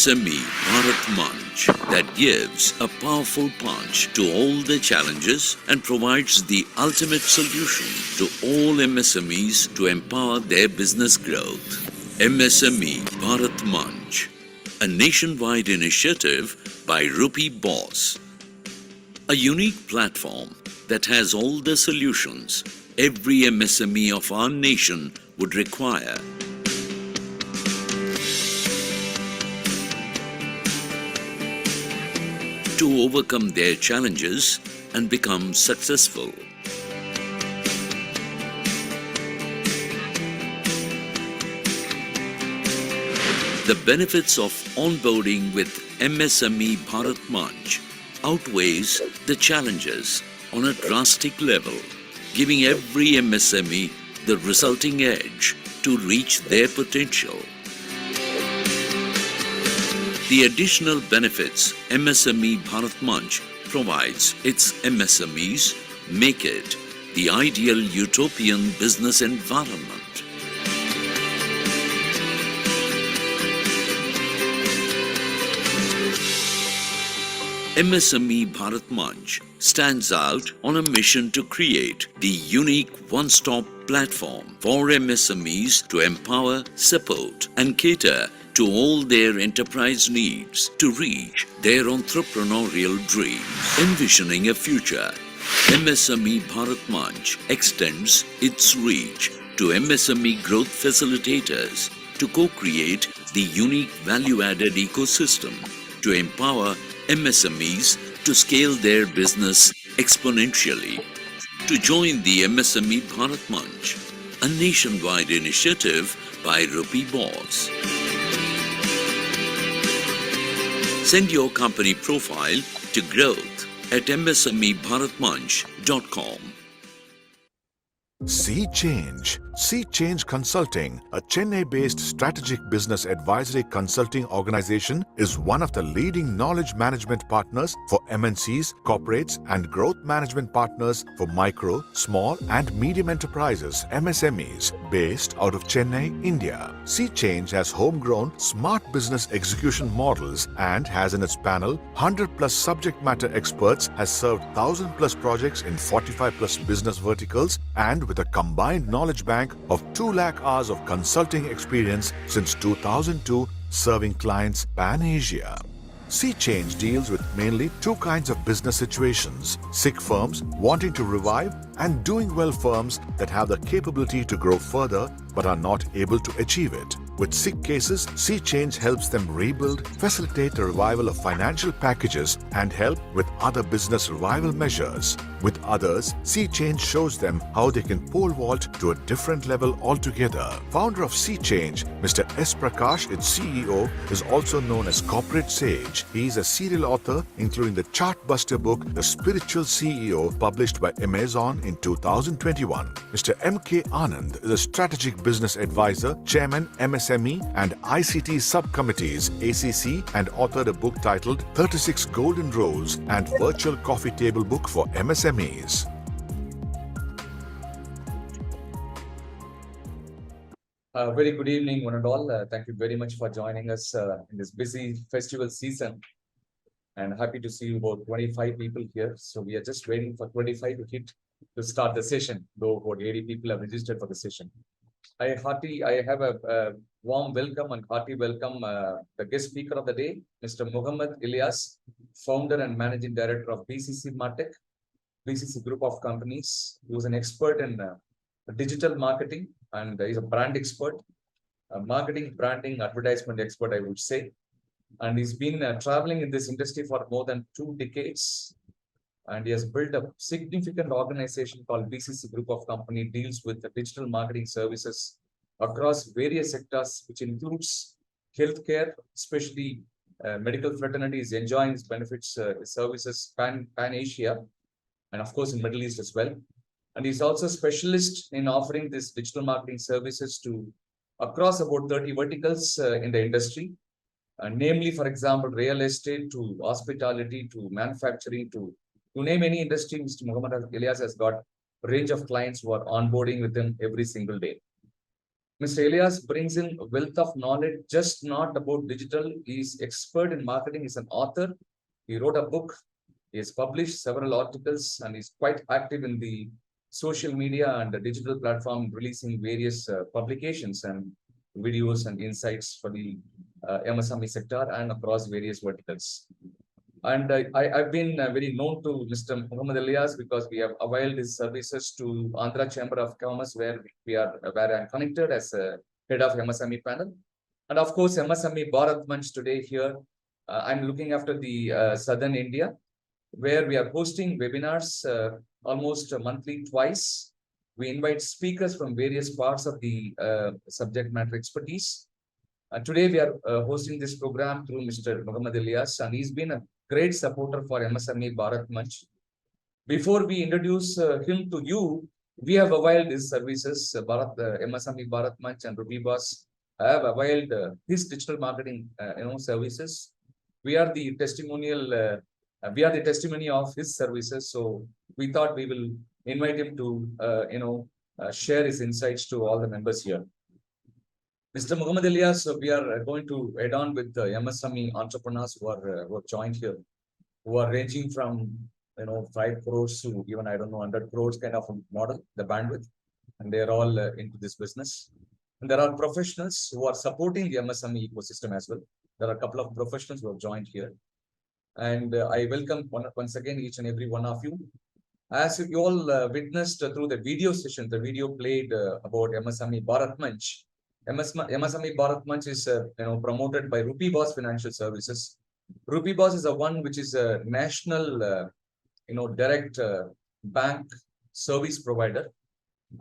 MSME Bharat Manch that gives a powerful punch to all the challenges and provides the ultimate solution to all MSMEs to empower their business growth. MSME Bharat Manch, a nationwide initiative by Rupee Boss, a unique platform that has all the solutions every MSME of our nation would require. To overcome their challenges and become successful. The benefits of onboarding with MSME Bharat Manch outweighs the challenges on a drastic level, giving every MSME the resulting edge to reach their potential. The additional benefits MSME Bharat Manch provides its MSMEs make it the ideal utopian business environment. MSME Bharat Manch stands out on a mission to create the unique one-stop platform for MSMEs to empower, support and cater to all their enterprise needs to reach their entrepreneurial dreams. Envisioning a future, MSME Bharat Manch extends its reach to MSME growth facilitators to co-create the unique value-added ecosystem to empower MSMEs to scale their business exponentially. To join the MSME Bharat Manch, a nationwide initiative by Rupee Boss. Send your company profile to growth@msmebharatmanch.com. See Change. See Change Consulting, a Chennai-based strategic business advisory consulting organization, is one of the leading knowledge management partners for MNCs, corporates, and growth management partners for micro, small, and medium enterprises (MSMEs) based out of Chennai, India. See Change has homegrown smart business execution models and has in its panel 100+ subject matter experts, has served 1,000+ projects in 45+ business verticals, and with a combined knowledge bank of 2 lakh hours of consulting experience since 2002, serving clients pan-Asia. Sea Change deals with mainly 2 kinds of business situations: sick firms wanting to revive and doing well firms that have the capability to grow further but are not able to achieve it. With sick cases, Sea Change helps them rebuild, facilitate the revival of financial packages, and help with other business revival measures. With others, Sea Change shows them how they can pole vault to a different level altogether. Founder of Sea Change, Mr. S. Prakash, its CEO, is also known as Corporate Sage. He is a serial author, including the chartbuster book The Spiritual CEO, published by Amazon in 2021. Mr. M.K.Anand is a strategic business advisor, Chairman, MSME and ICT subcommittees, ACC, and authored a book titled 36 Golden Rules and Virtual Coffee Table Book for MSMEs. Very good evening, one and all. Thank you very much for joining us in this busy festival season. And happy to see about 25 people here. So we are just waiting for 25 to hit to start the session, though about 80 people have registered for the session. I have a warm welcome and hearty welcome the guest speaker of the day, Mr. Muhammad Ilyas, founder and managing director of BCC Martech, BCC Group of Companies, who is an expert in digital marketing, and he's a brand expert, marketing, branding, advertisement expert, I would say. And he's been traveling in this industry for more than 2 decades. And he has built a significant organization called BCC Group of Company, deals with the digital marketing services across various sectors, which includes healthcare, especially medical fraternity is enjoying its benefits, services pan-Asia, and of course in Middle East as well. And he's also a specialist in offering this digital marketing services to across about 30 verticals in the industry. Namely, for example, real estate to hospitality to manufacturing to name any industry. Mr. Muhammad Ilyas has got a range of clients who are onboarding with him every single day. Mr. Elias brings in a wealth of knowledge, just not about digital. He's expert in marketing. He's an author. He wrote a book. He has published several articles and he's quite active in the social media and the digital platform, releasing various publications and videos and insights for the MSME sector and across various verticals. And I've been very known to Mr. Muhammad Elias because we have availed his services to Andhra Chamber of Commerce, where I'm connected as a head of MSME panel. And of course, MSME Bharat Manch today here. I'm looking after the Southern India, where we are hosting webinars almost monthly twice. We invite speakers from various parts of the subject matter expertise. Today we are hosting this program through Mr. Muhammad Elias, and he's been a great supporter for MSME Bharat Manch. Before we introduce him to you, we have availed his services. MSME Bharat Manch and Ruby Boss have availed his digital marketing services. We are the testimonial. We are the testimony of his services. So we thought we will invite him to share his insights to all the members here. Mr. Muhammad Elias, we are going to add on with the MSME entrepreneurs who have joined here, who are ranging from 5 crores to even, I don't know, 100 crores kind of a model, the bandwidth, and they're all into this business. And there are professionals who are supporting the MSME ecosystem as well. There are a couple of professionals who have joined here. And I welcome once again each and every one of you. As you all witnessed through the video session, the video played about MSME Bharat Manch. MSME Bharat Manch is promoted by Ruby Boss Financial Services. Ruby Boss is a one which is a national direct bank service provider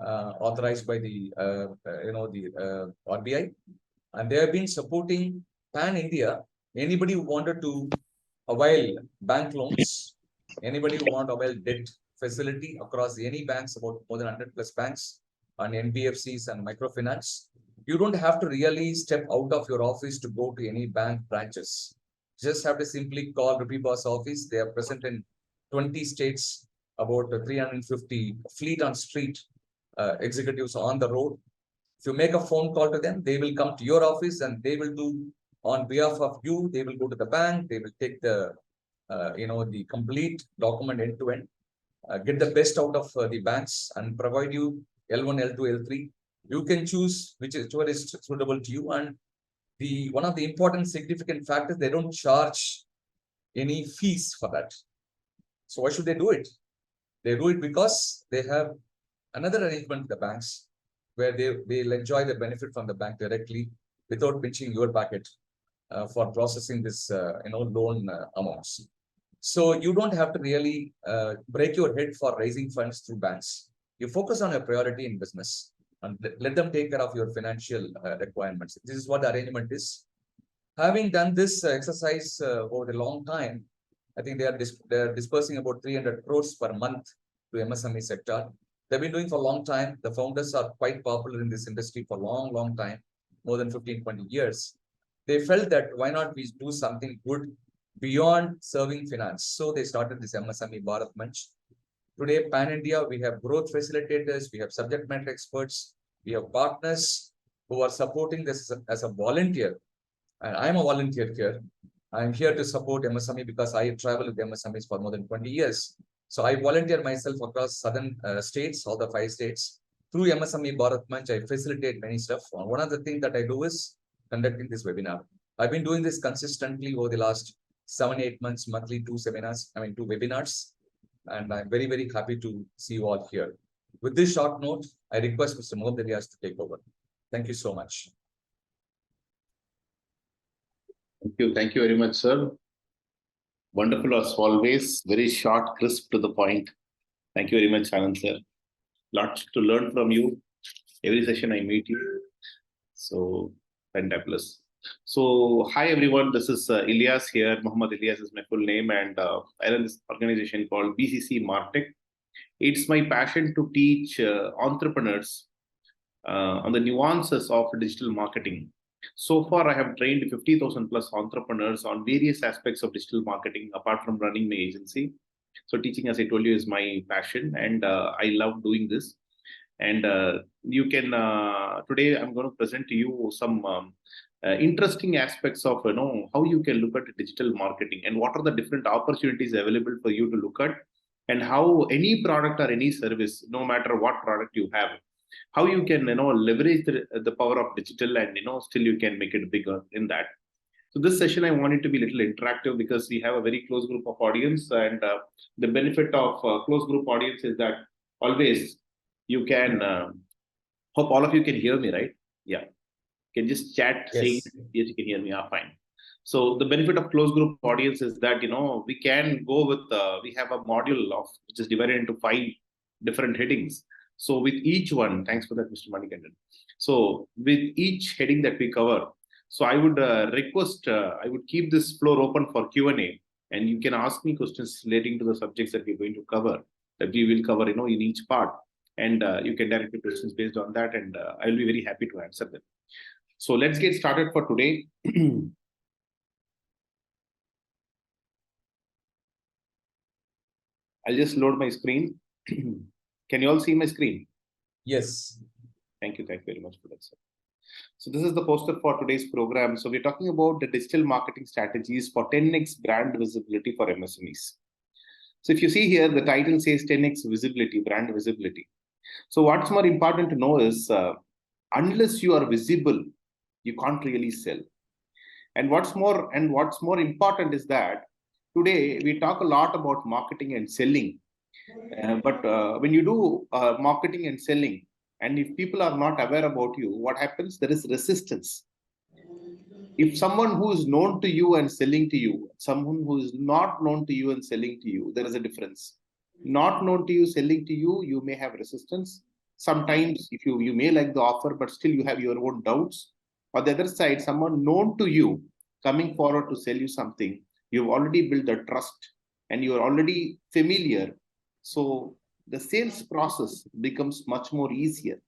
authorized by the RBI, and they have been supporting pan India. Anybody who wanted to avail bank loans, anybody who want to avail debt facility across any banks, about more than 100 plus banks and NBFCs and microfinance, you don't have to really step out of your office to go to any bank branches. Just have to simply call Ruby Boss office. They are present in 20 states, about 350 fleet on street executives on the road. If you make a phone call to them, they will come to your office and they will do on behalf of you. They will go to the bank. They will take the the complete document end to end, get the best out of the banks and provide you L1, L2, L3. You can choose whichever is suitable to you. And one of the important significant factors, they don't charge any fees for that. So why should they do it? They do it because they have another arrangement with the banks where they'll enjoy the benefit from the bank directly without pinching your packet for processing this loan amounts. So you don't have to really break your head for raising funds through banks. You focus on your priority in business and let them take care of your financial requirements. This is what the arrangement is. Having done this exercise over a long time, I think they are dispersing about 300 crores per month to MSME sector. They've been doing for a long time. The founders are quite popular in this industry for a long time, more than 15, 20 years. They felt that why not we do something good beyond serving finance. So they started this MSME Bharat Manch. Today, pan India, we have growth facilitators, we have subject matter experts, we have partners who are supporting this as a volunteer. And I'm a volunteer here. I'm here to support MSME because I travel with MSMEs for more than 20 years. So I volunteer myself across southern states, all the 5 states. Through MSME Bharat Manch, I facilitate many stuff. One of the things that I do is conducting this webinar. I've been doing this consistently over the last 7-8 months, monthly 2 webinars. And I'm very happy to see you all here. With this short note, I request Mr. Muhammad Elias to take over. Thank you so much. Thank you very much, sir. Wonderful as always, very short, crisp to the point. Thank you very much, Anand sir. Lots to learn from you. Every session I meet you. So, fantabulous. So, hi everyone, this is Elias here. Muhammad Elias is my full name, and I run this organization called BCC Martech. It's my passion to teach entrepreneurs on the nuances of digital marketing. So far, I have trained 50,000 plus entrepreneurs on various aspects of digital marketing, apart from running my agency. So teaching, as I told you, is my passion, and I love doing this. And you can today I'm going to present to you some interesting aspects of how you can look at digital marketing and what are the different opportunities available for you to look at, and how any product or any service, no matter what product you have, how you can leverage the power of digital, and still you can make it bigger in that. So this session I want it to be a little interactive because we have a very close group of audience, and the benefit of close group audience is that always you can hope all of you can hear me, right? Yeah, can just chat saying Yes. yes, you can hear me. Fine. So the benefit of closed group audience is that we can go with we have a module of which is divided into 5 different headings. So with each one, thanks for that, Mr. Manikandan. So with each heading that we cover, so I would request I would keep this floor open for Q&A, and you can ask me questions relating to the subjects that we're going to cover, that we will cover in each part, and you can direct your questions based on that, and I'll be very happy to answer them. So let's get started for today. I'll just load my screen. Can you all see my screen? Yes. Thank you. Thank you very much for that, sir. So this is the poster for today's program. So we're talking about the digital marketing strategies for 10x brand visibility for MSMEs. So if you see here, the title says 10x visibility, brand visibility. So what's more important to know is unless you are visible, you can't really sell. And what's more important is that today we talk a lot about marketing and selling. But when you do marketing and selling, and if people are not aware about you, what happens? There is resistance. If someone who is known to you and selling to you, someone who is not known to you and selling to you, there is a difference. Not known to you, selling to you, you may have resistance. Sometimes if you may like the offer, but still you have your own doubts. On the other side, someone known to you coming forward to sell you something, you've already built a trust and you're already familiar. So the sales process becomes much more easier.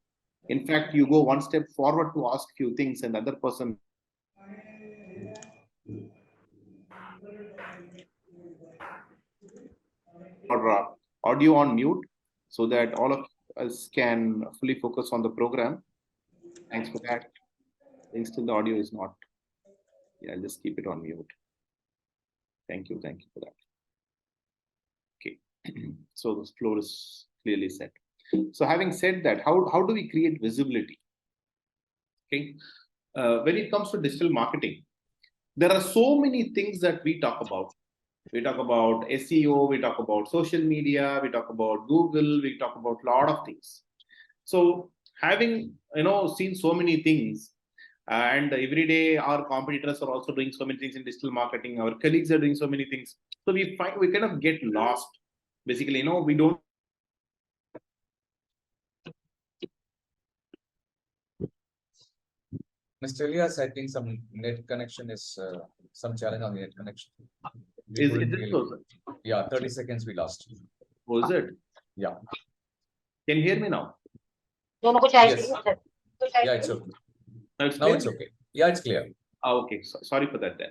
In fact, you go one step forward to ask few things, and the other person or audio on mute so that all of us can fully focus on the program. Thanks for that. I think still the audio is not. Yeah, I'll just keep it on mute. Thank you for that. Okay, so the floor is clearly set. So having said that, how do we create visibility? Okay, when it comes to digital marketing, there are so many things that we talk about. We talk about SEO, we talk about social media, we talk about Google, we talk about a lot of things. So having seen so many things, and every day our competitors are also doing so many things in digital marketing, our colleagues are doing so many things. So we kind of get lost. Basically, we don't. Mr. Elias, I think some net connection is some challenge on the net connection. Is it so? Yeah, 30 seconds we lost. Was it? Yeah. Can you hear me now? Yes. Yeah, it's okay. Now it's okay. Yeah, it's clear. Okay, so, sorry for that then.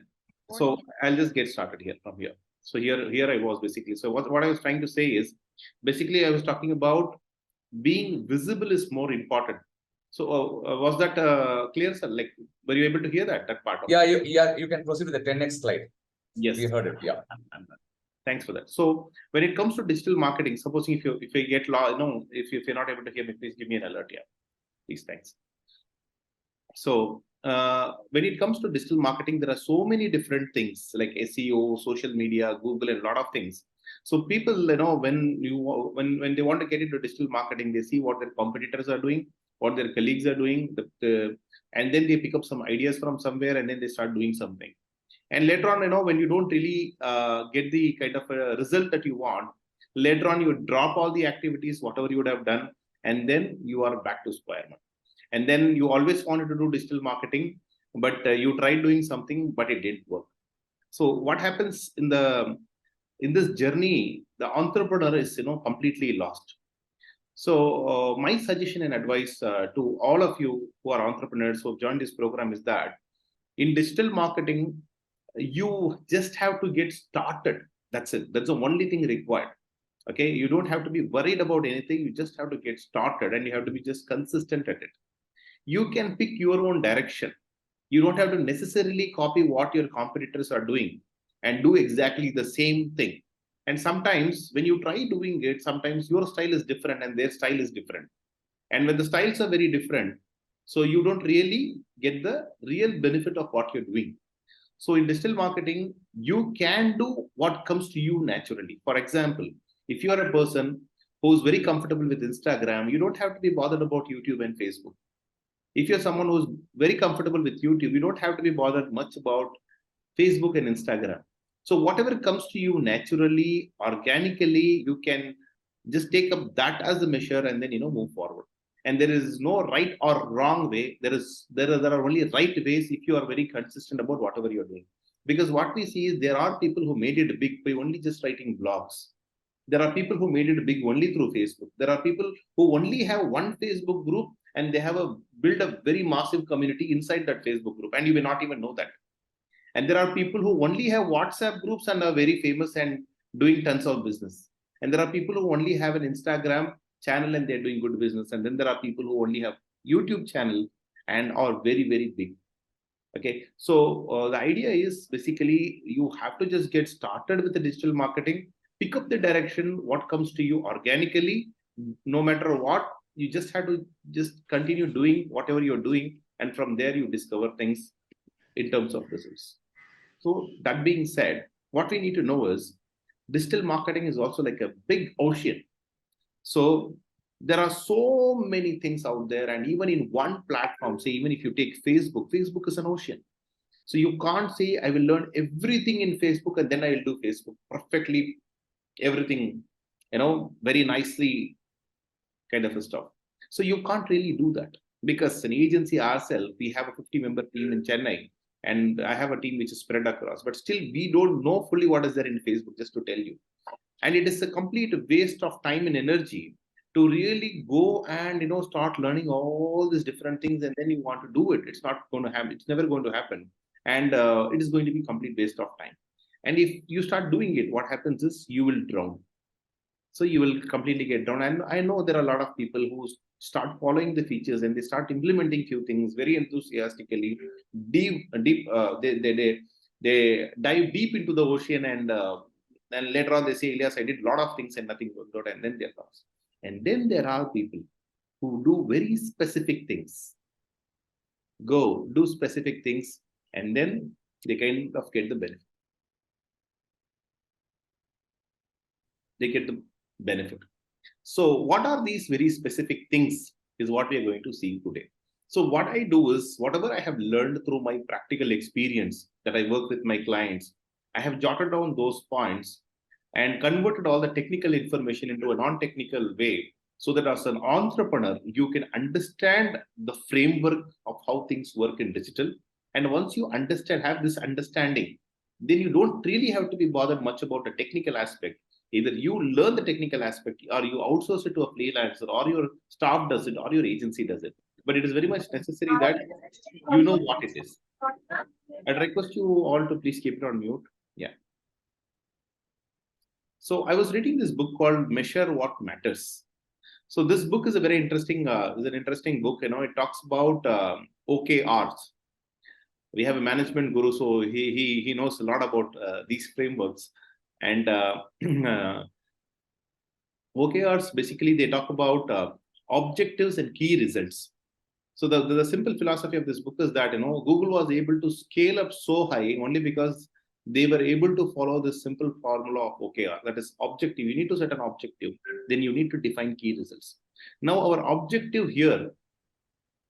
So I'll just get started here from here. So here I was basically. So what I was trying to say is, basically I was talking about being visible is more important. So was that clear, sir? Like, were you able to hear that part? Yeah, you can proceed with the 10x slide. Yes, we heard it. Yeah. Thanks for that. So when it comes to digital marketing, supposing if you get lost, if you're not able to hear me, please give me an alert. Yeah, please, thanks. So when it comes to digital marketing, there are so many different things like SEO, social media, Google, and a lot of things. So people, when they want to get into digital marketing, they see what their competitors are doing, what their colleagues are doing, and then they pick up some ideas from somewhere, and then they start doing something. And later on, when you don't really get the kind of a result that you want, later on you drop all the activities, whatever you would have done, and then you are back to square one. And then you always wanted to do digital marketing, but you tried doing something, but it didn't work. So what happens in this journey, the entrepreneur is completely lost. So my suggestion and advice to all of you who are entrepreneurs who have joined this program is that in digital marketing, you just have to get started. That's it. That's the only thing required. Okay, you don't have to be worried about anything. You just have to get started and you have to be just consistent at it. You can pick your own direction. You don't have to necessarily copy what your competitors are doing and do exactly the same thing. And sometimes when you try doing it, sometimes your style is different and their style is different. And when the styles are very different, so you don't really get the real benefit of what you're doing. So in digital marketing, you can do what comes to you naturally. For example, if you are a person who's very comfortable with Instagram, you don't have to be bothered about YouTube and Facebook. If you're someone who's very comfortable with YouTube, you don't have to be bothered much about Facebook and Instagram. So whatever comes to you naturally, organically, you can just take up that as a measure and then move forward. And there is no right or wrong way. There are only right ways if you are very consistent about whatever you're doing. Because what we see is there are people who made it big by only just writing blogs. There are people who made it big only through Facebook. There are people who only have one Facebook group and they have built a very massive community inside that Facebook group, and you may not even know that. And there are people who only have WhatsApp groups and are very famous and doing tons of business. And there are people who only have an Instagram channel and they're doing good business. And then there are people who only have YouTube channel and are very, very big. Okay, so the idea is basically you have to just get started with the digital marketing, pick up the direction, what comes to you organically, no matter what, you just have to just continue doing whatever you're doing. And from there, you discover things in terms of results. So that being said, what we need to know is digital marketing is also like a big ocean. So there are so many things out there, and even in one platform, say even if you take Facebook, Facebook is an ocean. So you can't say I will learn everything in Facebook and then I will do Facebook perfectly, everything, very nicely kind of a stuff. So you can't really do that because an agency ourselves, we have a 50-member team in Chennai, and I have a team which is spread across, but still we don't know fully what is there in Facebook, just to tell you. And it is a complete waste of time and energy to really go and start learning all these different things, and then you want to do it. It's not going to happen. It's never going to happen, and it is going to be complete waste of time. And if you start doing it, what happens is you will drown. So you will completely get down. And I know there are a lot of people who start following the features and they start implementing few things very enthusiastically, they dive deep into the ocean, and then later on they say, Elias, I did a lot of things and nothing worked out, and then they're lost. And then there are people who do very specific things, go do specific things, and then they kind of get the benefit. They get the benefit. So what are these very specific things is what we are going to see today. So what I do is, whatever I have learned through my practical experience that I work with my clients, I have jotted down those points and converted all the technical information into a non-technical way, so that as an entrepreneur, you can understand the framework of how things work in digital. And once you have this understanding, then you don't really have to be bothered much about the technical aspect. Either you learn the technical aspect, or you outsource it to a freelancer, or your staff does it, or your agency does it. But it is very much necessary that you know what it is. I'd request you all to please keep it on mute. Yeah. So I was reading this book called Measure What Matters. So this book is a very interesting, book. It talks about OKRs. We have a management guru, so he knows a lot about these frameworks. And OKRs, basically, they talk about objectives and key results. So the simple philosophy of this book is that, Google was able to scale up so high only because they were able to follow this simple formula of OKR. That is objective. You need to set an objective. Then you need to define key results. Now, our objective here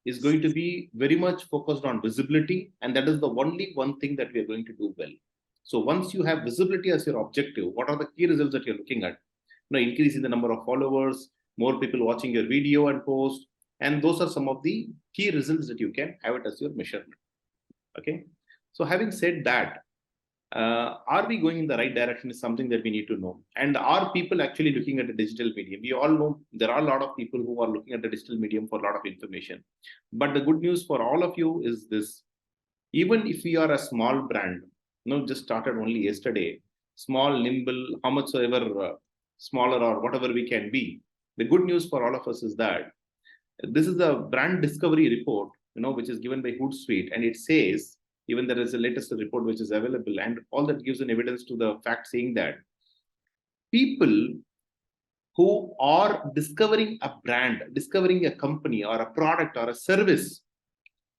is going to be very much focused on visibility. And that is the only one thing that we are going to do well. So once you have visibility as your objective, what are the key results that you're looking at? Increasing the number of followers, more people watching your video and post. And those are some of the key results that you can have it as your measurement. Okay. So having said that, are we going in the right direction is something that we need to know. And are people actually looking at the digital medium? We all know there are a lot of people who are looking at the digital medium for a lot of information. But the good news for all of you is this: even if we are a small brand, just started only yesterday, small, nimble, how much ever smaller or whatever we can be. The good news for all of us is that this is a brand discovery report, which is given by Hootsuite, and it says, even there is a latest report which is available, and all that gives an evidence to the fact saying that people who are discovering a brand, discovering a company or a product or a service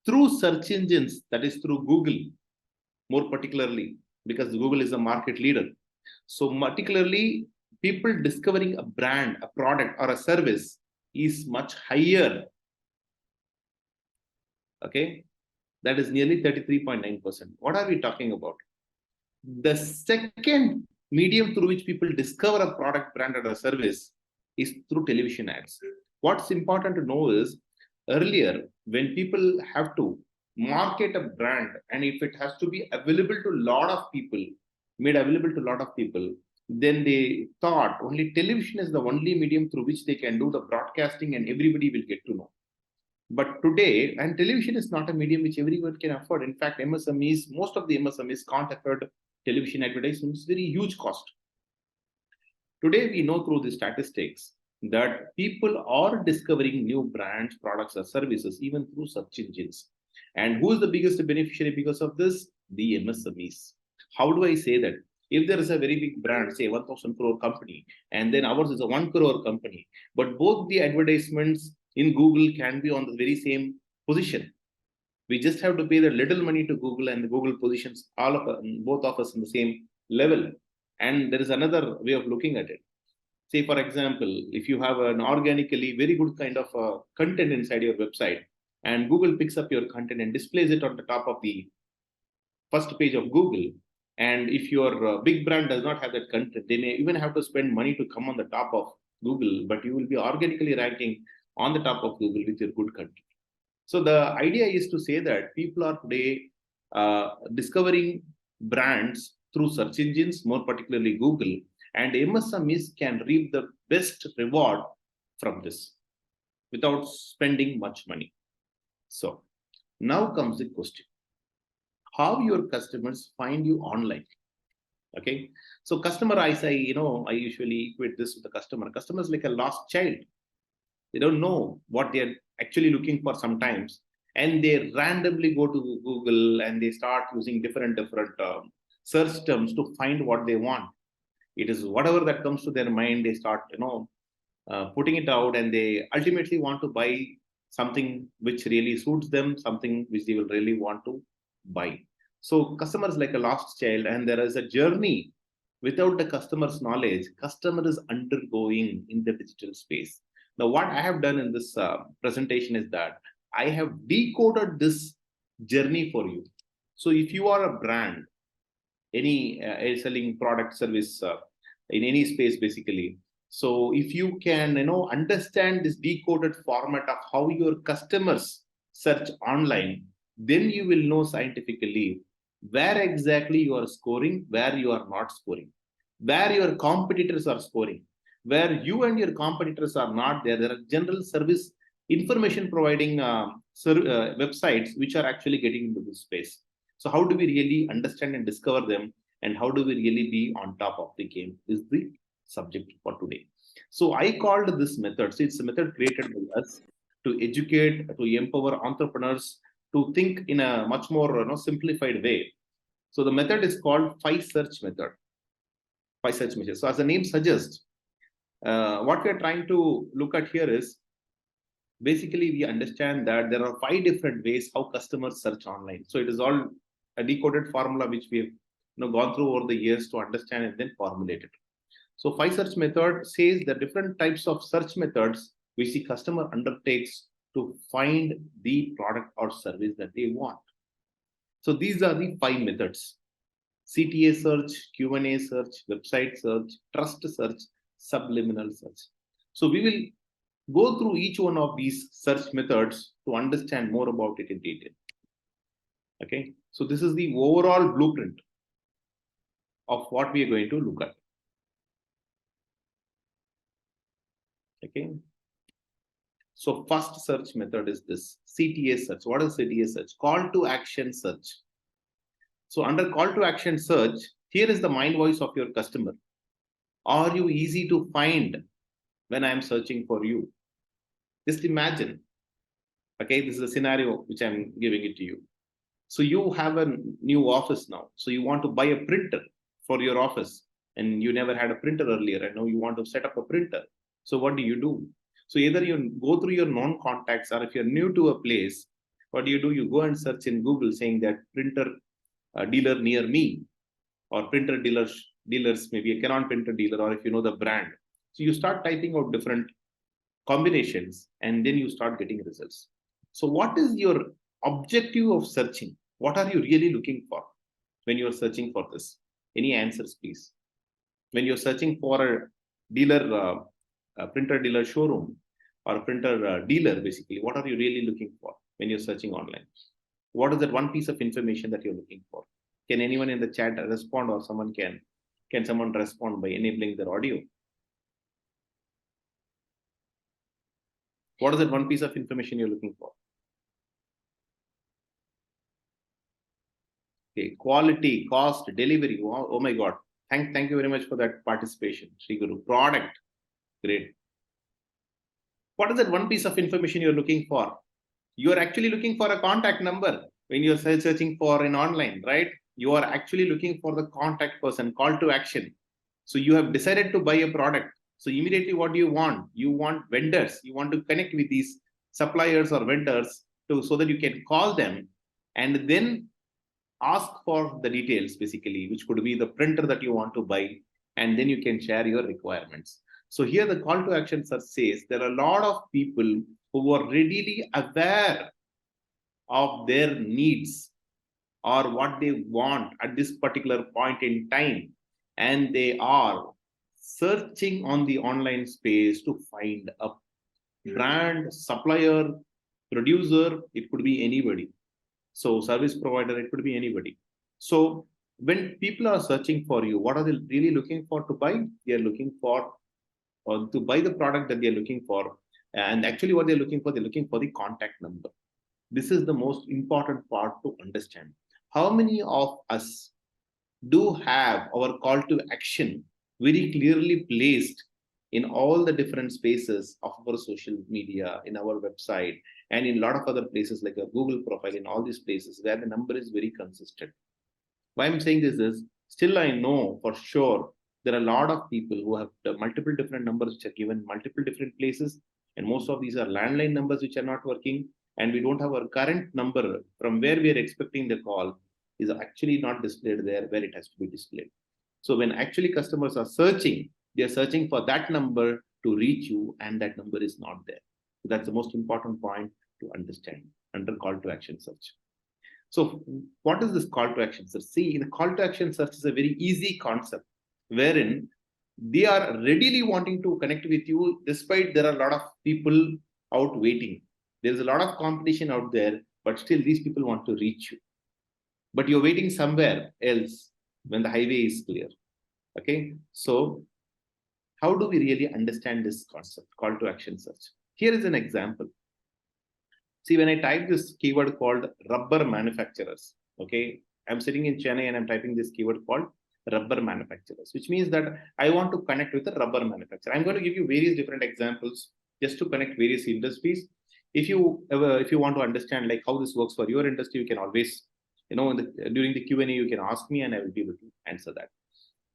through search engines, that is through Google, more particularly, because Google is a market leader. So particularly, people discovering a brand, a product or a service is much higher. Okay, that is nearly 33.9%. What are we talking about? The second medium through which people discover a product, brand, or a service is through television ads. What's important to know is, earlier, when people have to market a brand, and if it has to be available to a lot of people, made available to a lot of people, then they thought only television is the only medium through which they can do the broadcasting and everybody will get to know. But today, and television is not a medium which everyone can afford. In fact, MSMEs, most of the MSMEs can't afford television advertisements. It's very huge cost. Today, we know through the statistics that people are discovering new brands, products, or services, even through search engines. And who is the biggest beneficiary because of this? The MSMEs. How do I say that? If there is a very big brand, say 1,000 crore company, and then ours is a 1 crore company, but both the advertisements in Google can be on the very same position. We just have to pay the little money to Google, and Google positions all of us, both of us in the same level. And there is another way of looking at it. Say, for example, if you have an organically very good kind of content inside your website, and Google picks up your content and displays it on the top of the first page of Google, and if your big brand does not have that content, they may even have to spend money to come on the top of Google, but you will be organically ranking on the top of Google with your good content. So the idea is to say that people are today discovering brands through search engines, more particularly Google, and MSMEs can reap the best reward from this without spending much money. So now comes the question: how your customers find you online? Okay, so customer, I usually equate this with the customer. Customer is like a lost child. They don't know what they're actually looking for sometimes, and they randomly go to Google and they start using different search terms to find what they want. It is whatever that comes to their mind, they start putting it out, and they ultimately want to buy something which really suits them, something which they will really want to buy. So customer is like a lost child, and there is a journey without the customer's knowledge. Customer is undergoing in the digital space. Now, what I have done in this presentation is that I have decoded this journey for you. So if you are a brand, any selling product, service in any space, basically. So if you can, understand this decoded format of how your customers search online, then you will know scientifically where exactly you are scoring, where you are not scoring, where your competitors are scoring, where you and your competitors are not there. There are general service information providing websites which are actually getting into this space. So how do we really understand and discover them, and how do we really be on top of the game is the subject for today. So I called this method, so it's a method created by us to educate, to empower entrepreneurs to think in a much more simplified way. So the method is called 5 search method. 5 search method. So as the name suggests, what we are trying to look at here is, basically we understand that there are 5 different ways how customers search online. So it is all a decoded formula which we have gone through over the years to understand and then formulate it. So 5 search method says the different types of search methods which the customer undertakes to find the product or service that they want. So these are the 5 methods: CTA search, Q&A search, website search, trust search, subliminal search. So we will go through each one of these search methods to understand more about it in detail. Okay, so this is the overall blueprint of what we are going to look at. Okay, so first search method is this CTA search. What is CTA search? Call to action search. So under call to action search, here is the mind voice of your customer. Are you easy to find when I'm searching for you? Just imagine. Okay, this is a scenario which I'm giving it to you. So you have a new office now. So you want to buy a printer for your office, and you never had a printer earlier, and now you want to set up a printer. So what do? So either you go through your known contacts, or if you're new to a place, what do? You go and search in Google saying that printer dealer near me, or printer dealers, maybe a Canon printer dealer, or if you know the brand. So you start typing out different combinations, and then you start getting results. So what is your objective of searching? What are you really looking for when you're searching for this? Any answers, please? When you're searching for a dealer, a printer dealer showroom, or a printer dealer, basically, what are you really looking for when you're searching online? What is that one piece of information that you're looking for? Can anyone in the chat respond, or someone can someone respond by enabling their audio? What is that one piece of information you're looking for? Okay, quality, cost, delivery. Wow, oh my God. Thank you very much for that participation, Sri Guru. Product, great. What is that one piece of information you're looking for? You are actually looking for a contact number when you're searching for an online, right? You are actually looking for the contact person, call to action. So you have decided to buy a product. So immediately what do you want? You want vendors. You want to connect with these suppliers or vendors so that you can call them and then ask for the details, basically, which could be the printer that you want to buy, and then you can share your requirements. So here the call to action search says there are a lot of people who are readily aware of their needs or what they want at this particular point in time, and they are searching on the online space to find a brand, supplier, producer. It could be anybody. So service provider, it could be anybody. So when people are searching for you, what are they really looking for to buy? They are looking for, or to buy the product that they're looking for. And actually what they're looking for the contact number. This is the most important part to understand. How many of us do have our call to action very clearly placed in all the different spaces of our social media, in our website, and in a lot of other places like a Google profile, in all these places where the number is very consistent? Why I'm saying this is, still I know for sure there are a lot of people who have multiple different numbers which are given multiple different places, and most of these are landline numbers which are not working, and we don't have our current number from where we are expecting the call is actually not displayed there where it has to be displayed. So when actually customers are searching, they are searching for that number to reach you, and that number is not there. So that's the most important point to understand under call to action search. So what is this call to action search? See, the call to action search is a very easy concept wherein they are readily wanting to connect with you despite there are a lot of people out waiting. There's a lot of competition out there, but still these people want to reach you. But you're waiting somewhere else when the highway is clear. Okay, so how do we really understand this concept, call to action search? Here is an example. See, when I type this keyword called rubber manufacturers, okay, I'm sitting in Chennai and I'm typing this keyword called rubber manufacturers, which means that I want to connect with a rubber manufacturer. I'm going to give you various different examples just to connect various industries. If you want to understand like how this works for your industry, you can always, during the Q&A, you can ask me and I will be able to answer that.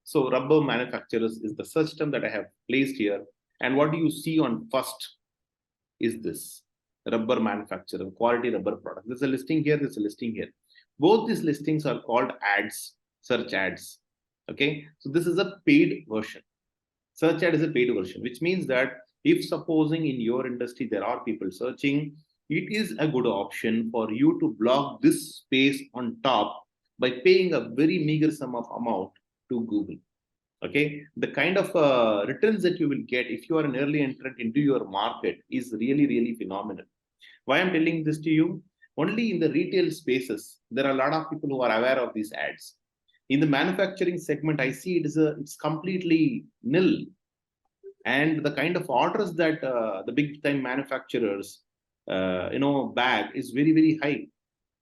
So rubber manufacturers is the search term that I have placed here. And what do you see on first is this rubber manufacturer, quality rubber product. There's a listing here, there's a listing here. Both these listings are called ads, search ads. Okay, so this is a paid version. Search ad is a paid version, which means that if supposing in your industry there are people searching, it is a good option for you to block this space on top by paying a very meager sum of amount to Google. Okay, the kind of returns that you will get if you are an early entrant into your market is really, really phenomenal. Why I'm telling this to you? Only in the retail spaces, there are a lot of people who are aware of these ads. In the manufacturing segment, I see it's completely nil. And the kind of orders that the big time manufacturers, bag is very, very high.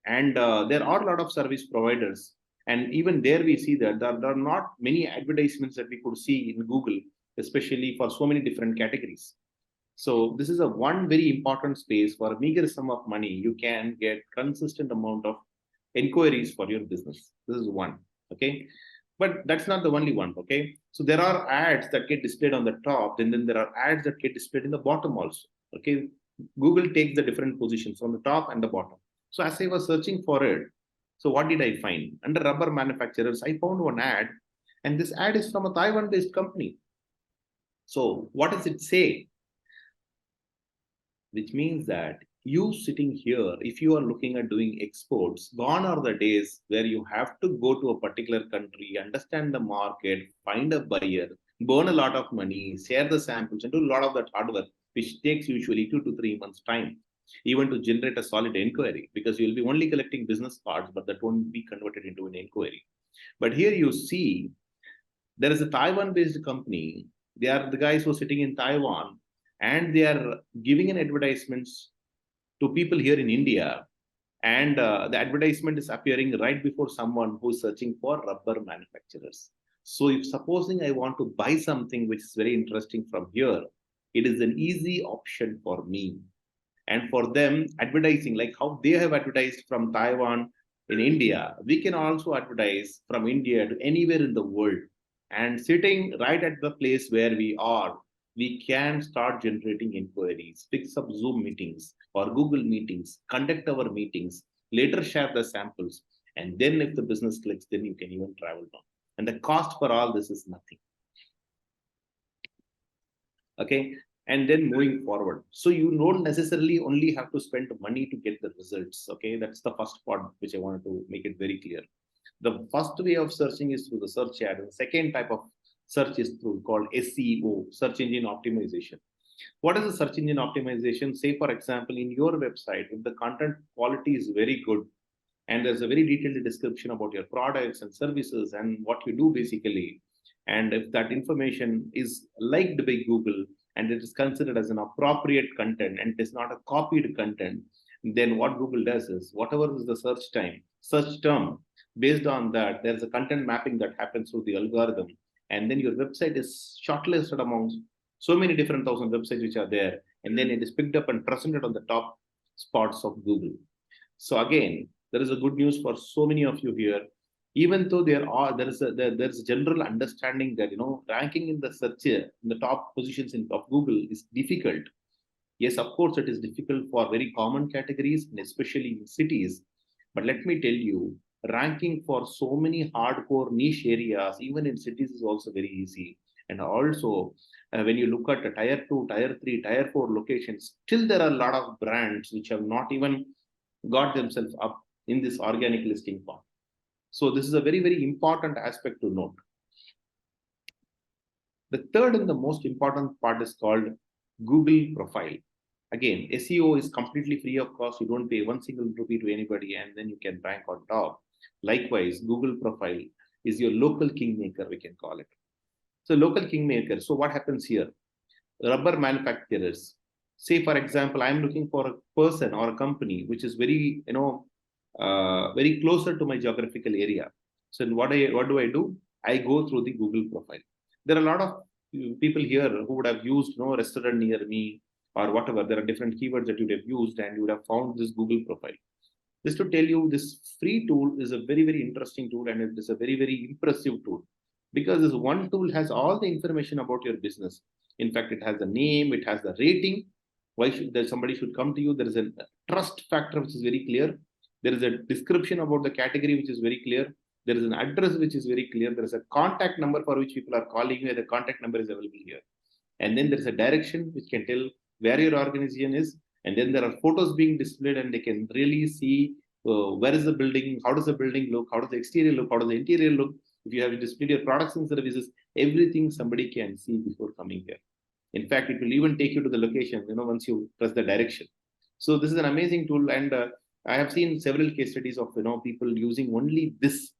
And there are a lot of service providers And even there we see that there are not many advertisements that we could see in Google, especially for so many different categories. So this is a one very important space. For a meager sum of money, you can get consistent amount of inquiries for your business. This is one, okay? But that's not the only one, okay? So there are ads that get displayed on the top, and then there are ads that get displayed in the bottom also, okay? Google takes the different positions on the top and the bottom. So as I was searching for it, so what did I find? Under rubber manufacturers, I found one ad, and this ad is from a Taiwan-based company. So what does it say? Which means that you sitting here, if you are looking at doing exports, gone are the days where you have to go to a particular country, understand the market, find a buyer, burn a lot of money, share the samples, and do a lot of that hard work, which takes usually 2 to 3 months time, even to generate a solid inquiry, because you'll be only collecting business cards, but that won't be converted into an inquiry. But here you see, there is a Taiwan-based company. They are the guys who are sitting in Taiwan, and they are giving an advertisements to people here in India, and the advertisement is appearing right before someone who is searching for rubber manufacturers. So if supposing I want to buy something which is very interesting from here, it is an easy option for me. And for them, advertising, like how they have advertised from Taiwan in India, we can also advertise from India to anywhere in the world. And sitting right at the place where we are, we can start generating inquiries, fix up Zoom meetings or Google meetings, conduct our meetings, later share the samples. And then if the business clicks, then you can even travel down. And the cost for all this is nothing. Okay. And then moving forward. So you don't necessarily only have to spend money to get the results. Okay. That's the first part, which I wanted to make it very clear. The first way of searching is through the search ad. And the second type of search is through called SEO, search engine optimization. What is the search engine optimization? Say, for example, in your website, if the content quality is very good and there's a very detailed description about your products and services and what you do basically, and if that information is liked by Google and it is considered as an appropriate content and it is not a copied content, then what Google does is whatever is the search term, based on that, there's a content mapping that happens through the algorithm. And then your website is shortlisted amongst so many different thousand websites which are there. And then it is picked up and presented on the top spots of Google. So again, there is a good news for so many of you here. Even though there's a general understanding that ranking in the search in the top positions of Google is difficult. Yes, of course, it is difficult for very common categories, and especially in cities. But let me tell you, ranking for so many hardcore niche areas, even in cities, is also very easy. And also, when you look at tier 2, tier 3, tier 4 locations, still there are a lot of brands which have not even got themselves up in this organic listing form. So this is a very, very important aspect to note. The third and the most important part is called Google profile. Again, SEO is completely free of cost. You don't pay one single rupee to anybody, and then you can rank on top. Likewise, Google profile is your local kingmaker, we can call it. So local kingmaker. So what happens here? Rubber manufacturers. Say, for example, I'm looking for a person or a company which is very, very closer to my geographical area. So what do I do? I go through the Google profile. There are a lot of people here who would have used restaurant near me or whatever. There are different keywords that you would have used and you would have found this Google profile. Just to tell you, this free tool is a very, very interesting tool, and it is a very, very impressive tool, because this one tool has all the information about your business. In fact, it has the name, it has the rating. Why should somebody should come to you? There is a trust factor which is very clear. There is a description about the category which is very clear. There is an address which is very clear. There is a contact number for which people are calling you. The contact number is available here. And then there is a direction which can tell where your organization is. And then there are photos being displayed, and they can really see where is the building, how does the building look, how does the exterior look, how does the interior look. If you have displayed your products and services, everything somebody can see before coming here. In fact, it will even take you to the location, once you press the direction. So this is an amazing tool, and I have seen several case studies of people using only this.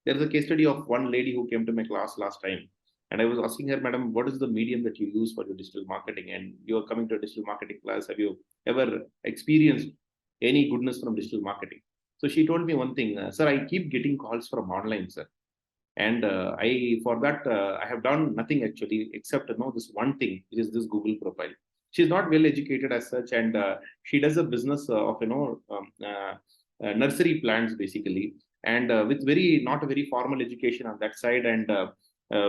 There's a case study of one lady who came to my class last time, and I was asking her, "Madam, what is the medium that you use for your digital marketing? And you are coming to a digital marketing class. Have you ever experienced any goodness from digital marketing?" So she told me one thing, sir, I keep getting calls from online, sir. And for that, I have done nothing actually, except this one thing, which is this Google profile. She's not well educated as such, and she does a business of nursery plants basically, and with very not a very formal education on that side, and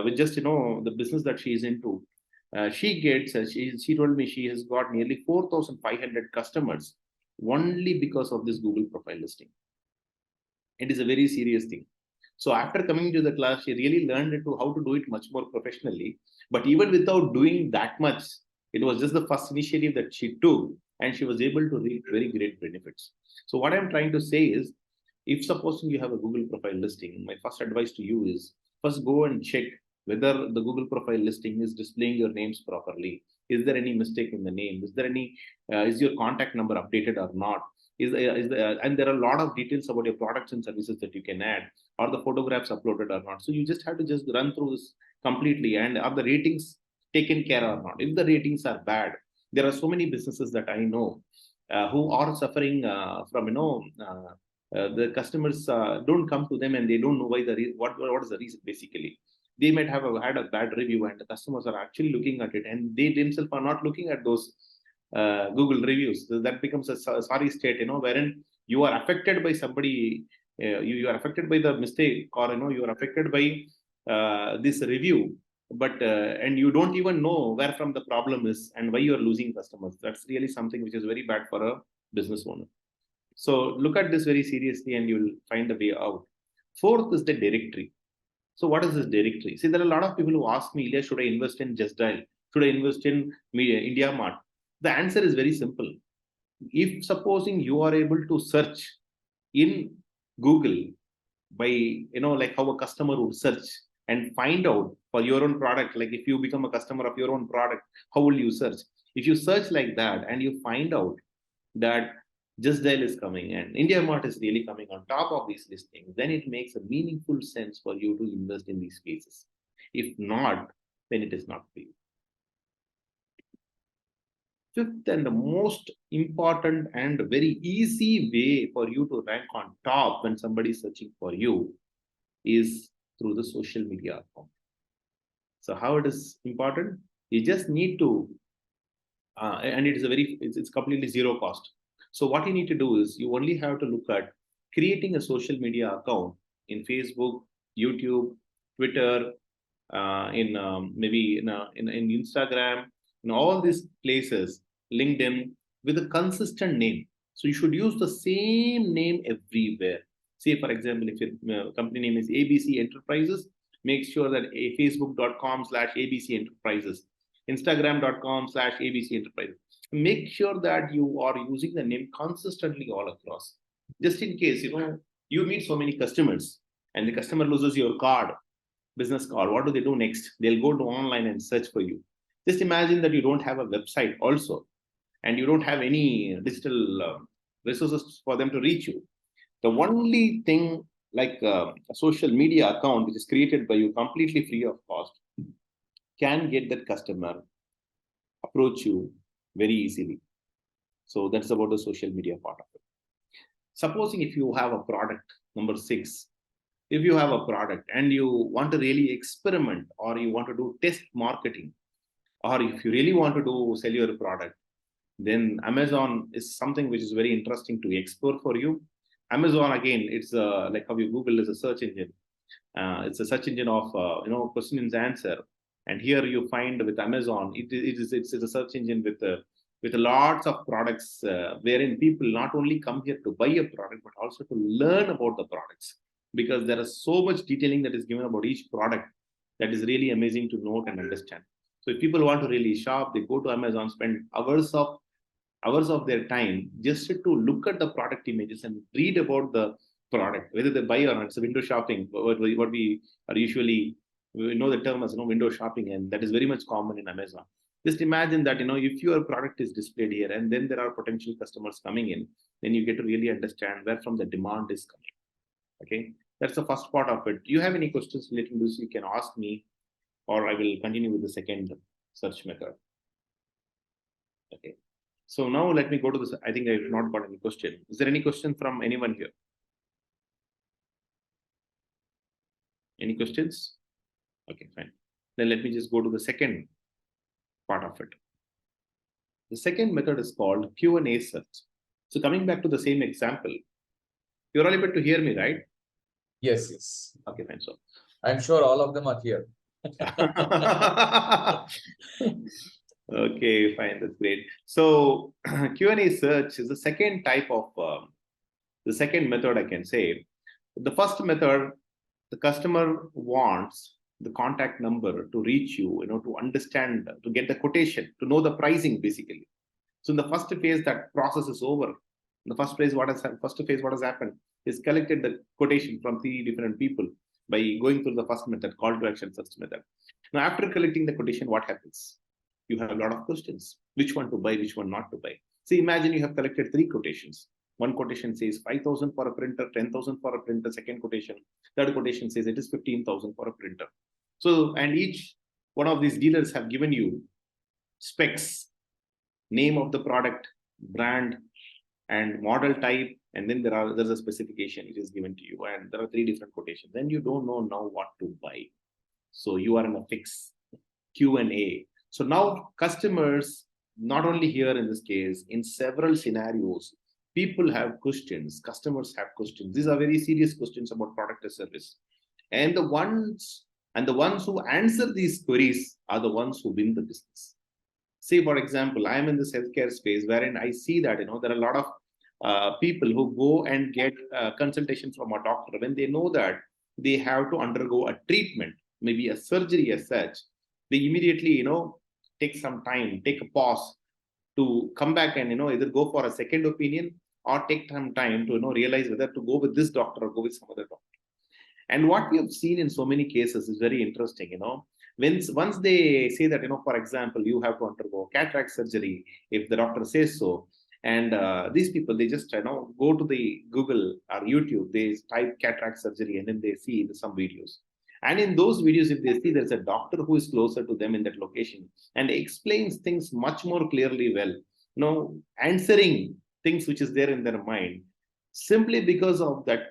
with just the business that she is into, she gets. She told me she has got nearly 4,500 customers only because of this Google profile listing. It is a very serious thing. So after coming to the class, she really learned how to do it much more professionally. But even without doing that much, it was just the first initiative that she took, and she was able to reap very great benefits. So what I'm trying to say is, if supposing you have a Google profile listing, my first advice to you is first go and check whether the Google profile listing is displaying your names properly. Is there any mistake in the name? Is your contact number updated or not? And there are a lot of details about your products and services that you can add, or the photographs uploaded or not. So you just have to just run through this completely, and are the ratings taken care or not? If the ratings are bad, there are so many businesses that I know who are suffering from the customers don't come to them, and they don't know why what is the reason. Basically, they might have had a bad review, and the customers are actually looking at it, and they themselves are not looking at those Google reviews. So that becomes a sorry state, wherein you are affected by somebody, you are affected by the mistake, or you are affected by this review, but and you don't even know where from the problem is and why you are losing customers. That's really something which is very bad for a business owner. So look at this very seriously, and you'll find a way out. Fourth is the directory. So what is this directory? See, there are a lot of people who ask me, Ilya, should I invest in Just Dial? Should I invest in India Mart? The answer is very simple. If supposing you are able to search in Google by, like how a customer would search and find out for your own product, like if you become a customer of your own product, how will you search? If you search like that and you find out that Just Dial is coming and India Mart is really coming on top of these listings, then it makes a meaningful sense for you to invest in these spaces. If not, then it is not for you. Fifth and the most important and very easy way for you to rank on top when somebody is searching for you is through the social media account. So how it is important? You just need to, and it's completely zero cost. So what you need to do is you only have to look at creating a social media account in Facebook, YouTube, Twitter, maybe in Instagram, in all these places, LinkedIn, with a consistent name. So you should use the same name everywhere. Say, for example, if your company name is ABC Enterprises, make sure that facebook.com/ABC Enterprises, Instagram.com/ABC Enterprises. Make sure that you are using the name consistently all across. Just in case, you meet so many customers and the customer loses your card, business card, what do they do next? They'll go to online and search for you. Just imagine that you don't have a website also, and you don't have any digital resources for them to reach you. The only thing like a social media account, which is created by you completely free of cost, can get that customer approach you very easily. So that's about the social media part of it. Supposing if you have a product, number 6, if you have a product and you want to really experiment, or you want to do test marketing, or if you really want to sell your product, then Amazon is something which is very interesting to explore for you. Amazon, again, it's like how you Google is a search engine. It's a search engine of question and answer. And here you find with Amazon, it's a search engine with lots of products, wherein people not only come here to buy a product, but also to learn about the products, because there is so much detailing that is given about each product that is really amazing to note and understand. So if people want to really shop, they go to Amazon, spend hours of their time just to look at the product images and read about the product, whether they buy or not. It's a window shopping, what we are usually, we know the term as window shopping, and that is very much common in Amazon. Just imagine that if your product is displayed here and then there are potential customers coming in, then you get to really understand where from the demand is coming. Okay, that's the first part of it. Do you have any questions relating to this? You can ask me, or I will continue with the second search method. Okay, so now let me go to this. I think I have not got any question. Is there any question from anyone here? Any questions? Okay, fine. Then let me just go to the second part of it. The second method is called Q&A search. So coming back to the same example, you're all able to hear me, right? Yes, yes. Okay, fine. So I'm sure all of them are here. okay, fine. That's great. So Q&A search is the second type of the second method, I can say. The first method, the customer wants the contact number to reach you, to understand, to get the quotation, to know the pricing basically. So in the first phase, that process is over. In the first phase, what has happened is collected the quotation from 3 different people by going through the first method, call to action search method. Now, after collecting the quotation, what happens? You have a lot of questions. Which one to buy, which one not to buy. See, imagine you have collected 3 quotations. One quotation says 5,000 for a printer, 10,000 for a printer. Second quotation, third quotation says it is 15,000 for a printer. So, and each one of these dealers have given you specs, name of the product, brand, and model type, and then there's a specification which is given to you, and there are 3 different quotations. Then you don't know now what to buy. So you are in a fix Q&A. So now customers, not only here in this case, in several scenarios, people have questions, customers have questions. These are very serious questions about product or service. And the ones who answer these queries are the ones who win the business. Say, for example, I am in this healthcare space wherein I see that, there are a lot of people who go and get consultation from a doctor when they know that they have to undergo a treatment, maybe a surgery as such. They immediately, take some time, take a pause to come back and, either go for a second opinion or take some time to, realize whether to go with this doctor or go with some other doctor. And what we have seen in so many cases is very interesting, once they say that, for example, you have to undergo cataract surgery, if the doctor says so, and these people, they just, go to the Google or YouTube, they type cataract surgery, and then they see some videos. And in those videos, if they see there's a doctor who is closer to them in that location and explains things much more clearly well, answering things which is there in their mind, simply because of that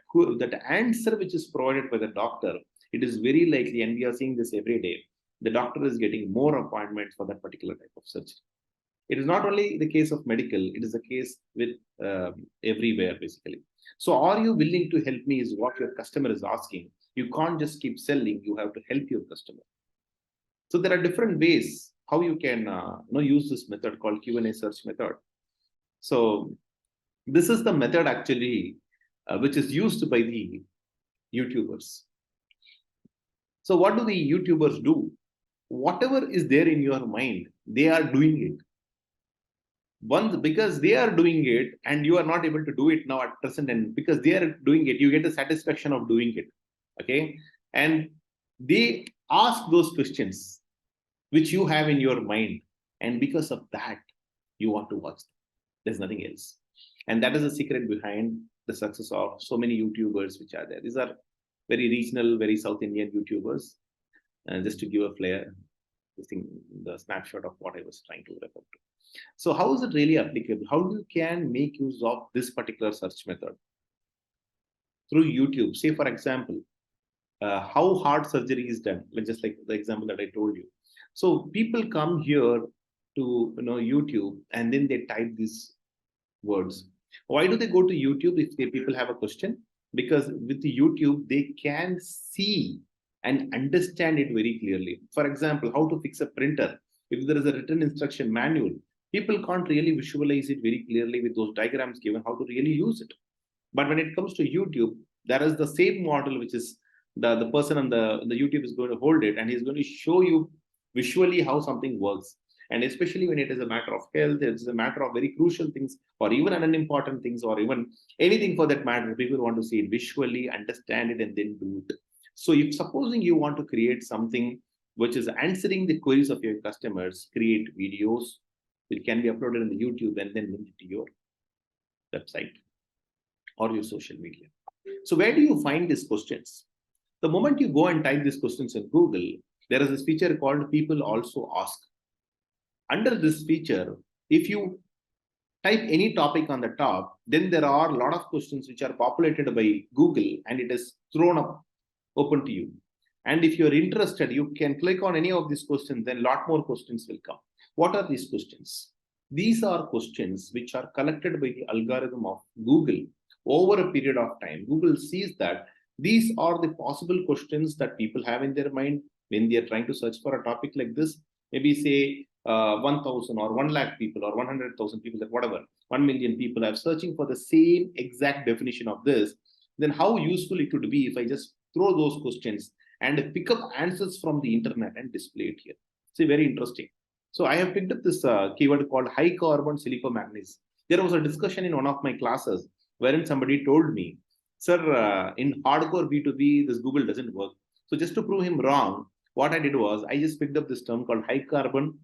answer which is provided by the doctor, it is very likely, and we are seeing this every day, the doctor is getting more appointments for that particular type of surgery. It is not only the case of medical, it is the case with everywhere, basically. So are you willing to help me is what your customer is asking. You can't just keep selling, you have to help your customer. So there are different ways how you can use this method called Q&A search method. So this is the method actually which is used by the YouTubers. So what do the YouTubers do? Whatever is there in your mind, they are doing it. Because they are doing it and you are not able to do it now at present, and because they are doing it, you get the satisfaction of doing it. Okay. And they ask those questions which you have in your mind. And because of that, you want to watch them. There's nothing else. And that is the secret behind the success of so many YouTubers which are there. These are very regional, very South Indian YouTubers. And just to give a flair, the snapshot of what I was trying to refer to. So how is it really applicable? How you can make use of this particular search method? Through YouTube. Say, for example, how heart surgery is done, just like the example that I told you. So people come here to YouTube and then they type these words. Why do they go to YouTube if people have a question? Because with the YouTube, they can see and understand it very clearly. For example, how to fix a printer. If there is a written instruction manual, people can't really visualize it very clearly with those diagrams given how to really use it. But when it comes to YouTube, there is the same model, which is the person on the YouTube is going to hold it and he's going to show you visually how something works. And especially when it is a matter of health, it's a matter of very crucial things, or even unimportant things, or even anything for that matter, people want to see it visually, understand it, and then do it. So if supposing you want to create something which is answering the queries of your customers, create videos which can be uploaded in the YouTube and then link it to your website or your social media. So where do you find these questions? The moment you go and type these questions in Google, there is this feature called People Also Ask. Under this feature, if you type any topic on the top, then there are a lot of questions which are populated by Google and it is thrown up open to you. And if you're interested, you can click on any of these questions, then a lot more questions will come. What are these questions? These are questions which are collected by the algorithm of Google over a period of time. Google sees that these are the possible questions that people have in their mind when they are trying to search for a topic like this. Maybe say 1,000 or 1 lakh people or 100,000 people, that whatever, 1 million people are searching for the same exact definition of this. Then how useful it would be if I just throw those questions and pick up answers from the internet and display it here. See, very interesting. So I have picked up this keyword called high carbon silicomanganese. There was a discussion in one of my classes wherein somebody told me, sir, in hardcore B2B, this Google doesn't work. So just to prove him wrong, what I did was I just picked up this term called high carbon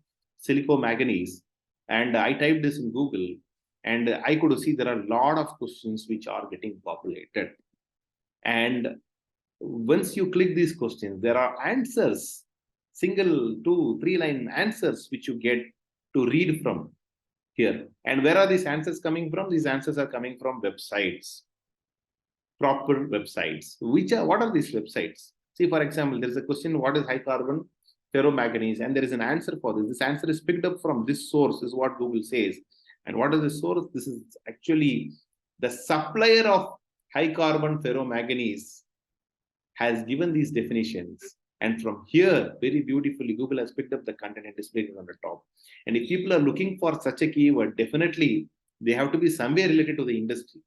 silicomanganese and I typed this in Google and I could see there are a lot of questions which are getting populated. And once you click these questions, there are answers, single, 2, 3 line answers which you get to read from here. And where are these answers coming from? These answers are coming from websites, proper websites. What are these websites? See, for example, there is a question, what is high carbon ferromanganese? And there is an answer for this. This answer is picked up from this source, is what Google says. And what is the source? This is actually the supplier of high carbon ferromanganese has given these definitions. And from here, very beautifully, Google has picked up the content and displayed it on the top. And if people are looking for such a keyword, definitely they have to be somewhere related to the industry,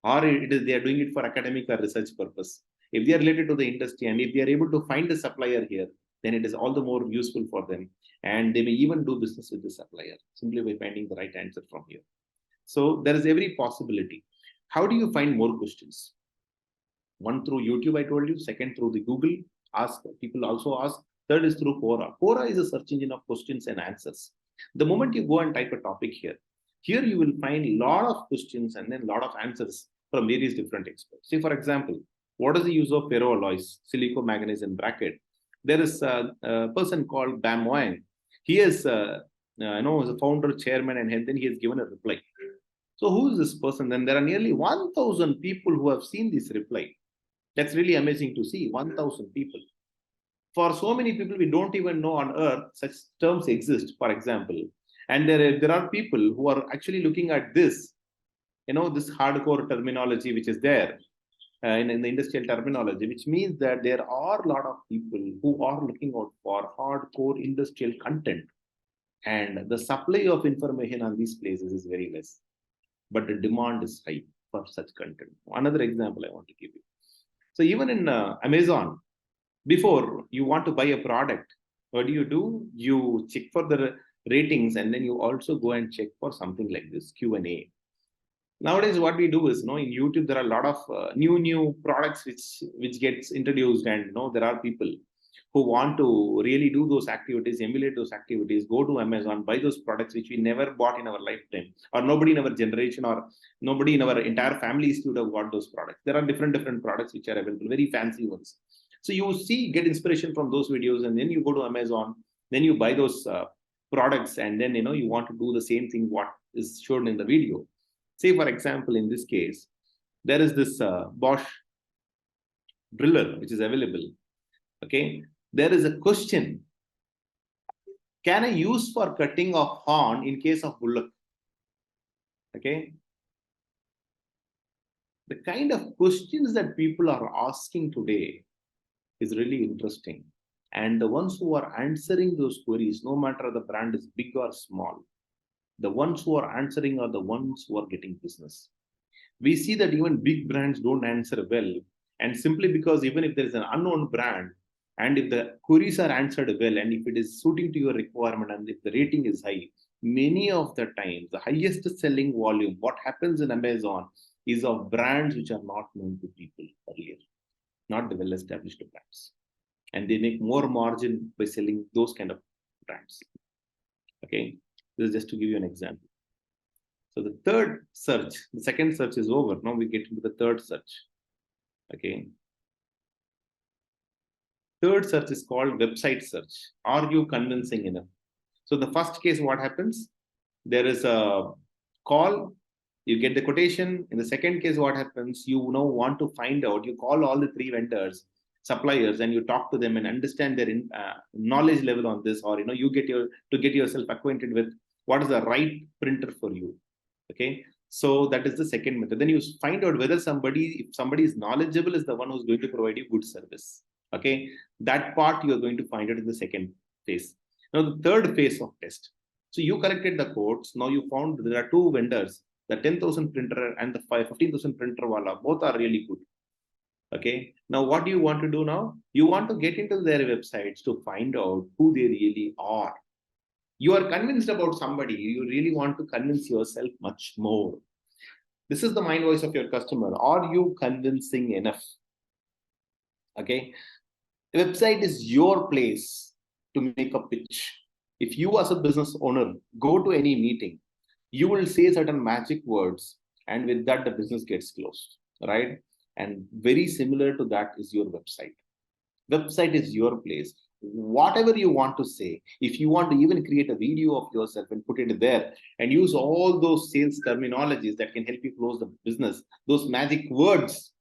or they are doing it for academic or research purpose. If they are related to the industry and if they are able to find a supplier here, then it is all the more useful for them. And they may even do business with the supplier simply by finding the right answer from here. So there is every possibility. How do you find more questions? One through YouTube, I told you. Second, through the Google. People also ask. Third is through Quora. Quora is a search engine of questions and answers. The moment you go and type a topic here you will find a lot of questions and then a lot of answers from various different experts. See, for example, what is the use of ferroalloys, silicomanganese in bracket? There is a person called Bam Wang. He is, is a founder, chairman, and then he has given a reply. So who is this person? Then there are nearly 1,000 people who have seen this reply. That's really amazing to see, 1,000 people. For so many people, we don't even know on earth such terms exist, for example. And there are people who are actually looking at this, this hardcore terminology which is there in the industrial terminology, which means that there are a lot of people who are looking out for hardcore industrial content. And the supply of information on these places is very less, but the demand is high for such content. Another example I want to give you. So even in Amazon, before you want to buy a product, what do? You check for the ratings, and then you also go and check for something like this Q&A. Nowadays, what we do is, in YouTube, there are a lot of new products which gets introduced, and there are people who want to really do those activities, emulate those activities, go to Amazon, buy those products which we never bought in our lifetime, or nobody in our generation or nobody in our entire families would have bought those products. There are different products which are available, very fancy ones. So you get inspiration from those videos, and then you go to Amazon, then you buy those products, and then you want to do the same thing what is shown in the video. Say, for example, in this case, there is this Bosch driller which is available. Okay, there is a question: can I use for cutting of horn in case of bullock? Okay, the kind of questions that people are asking today is really interesting. And the ones who are answering those queries, no matter the brand is big or small, the ones who are answering are the ones who are getting business. We see that even big brands don't answer well. And simply because even if there is an unknown brand, and if the queries are answered well, and if it is suiting to your requirement, and if the rating is high, many of the times, the highest selling volume, what happens in Amazon is of brands which are not known to people earlier, not the well-established brands. And they make more margin by selling those kind of brands. Okay, this is just to give you an example. So the third search, the second search is over. Now we get into the third search. Okay. Third search is called website search. Are you convincing enough? So the first case, what happens? There is a call, you get the quotation. In the second case, what happens? You now want to find out, you call all the 3 vendors, suppliers and you talk to them and understand their knowledge level on this, or you get yourself acquainted with what is the right printer for you. Okay, so that is the second method. Then you find out whether if somebody is knowledgeable, is the one who's going to provide you good service. Okay, that part you are going to find out in the second phase. Now the third phase of test. So you collected the quotes. Now you found there are two vendors, the 10,000 printer and the 15,000 printer wala. Both are really good. Okay, now what do you want to do now? You want to get into their websites to find out who they really are. You are convinced about somebody, you really want to convince yourself much more. This is the mind voice of your customer. Are you convincing enough? Okay, the website is your place to make a pitch. If you as a business owner go to any meeting, you will say certain magic words, and with that the business gets closed, right? And very similar to that is your website. Website is your place. Whatever you want to say, if you want to even create a video of yourself and put it there and use all those sales terminologies that can help you close the business, those magic words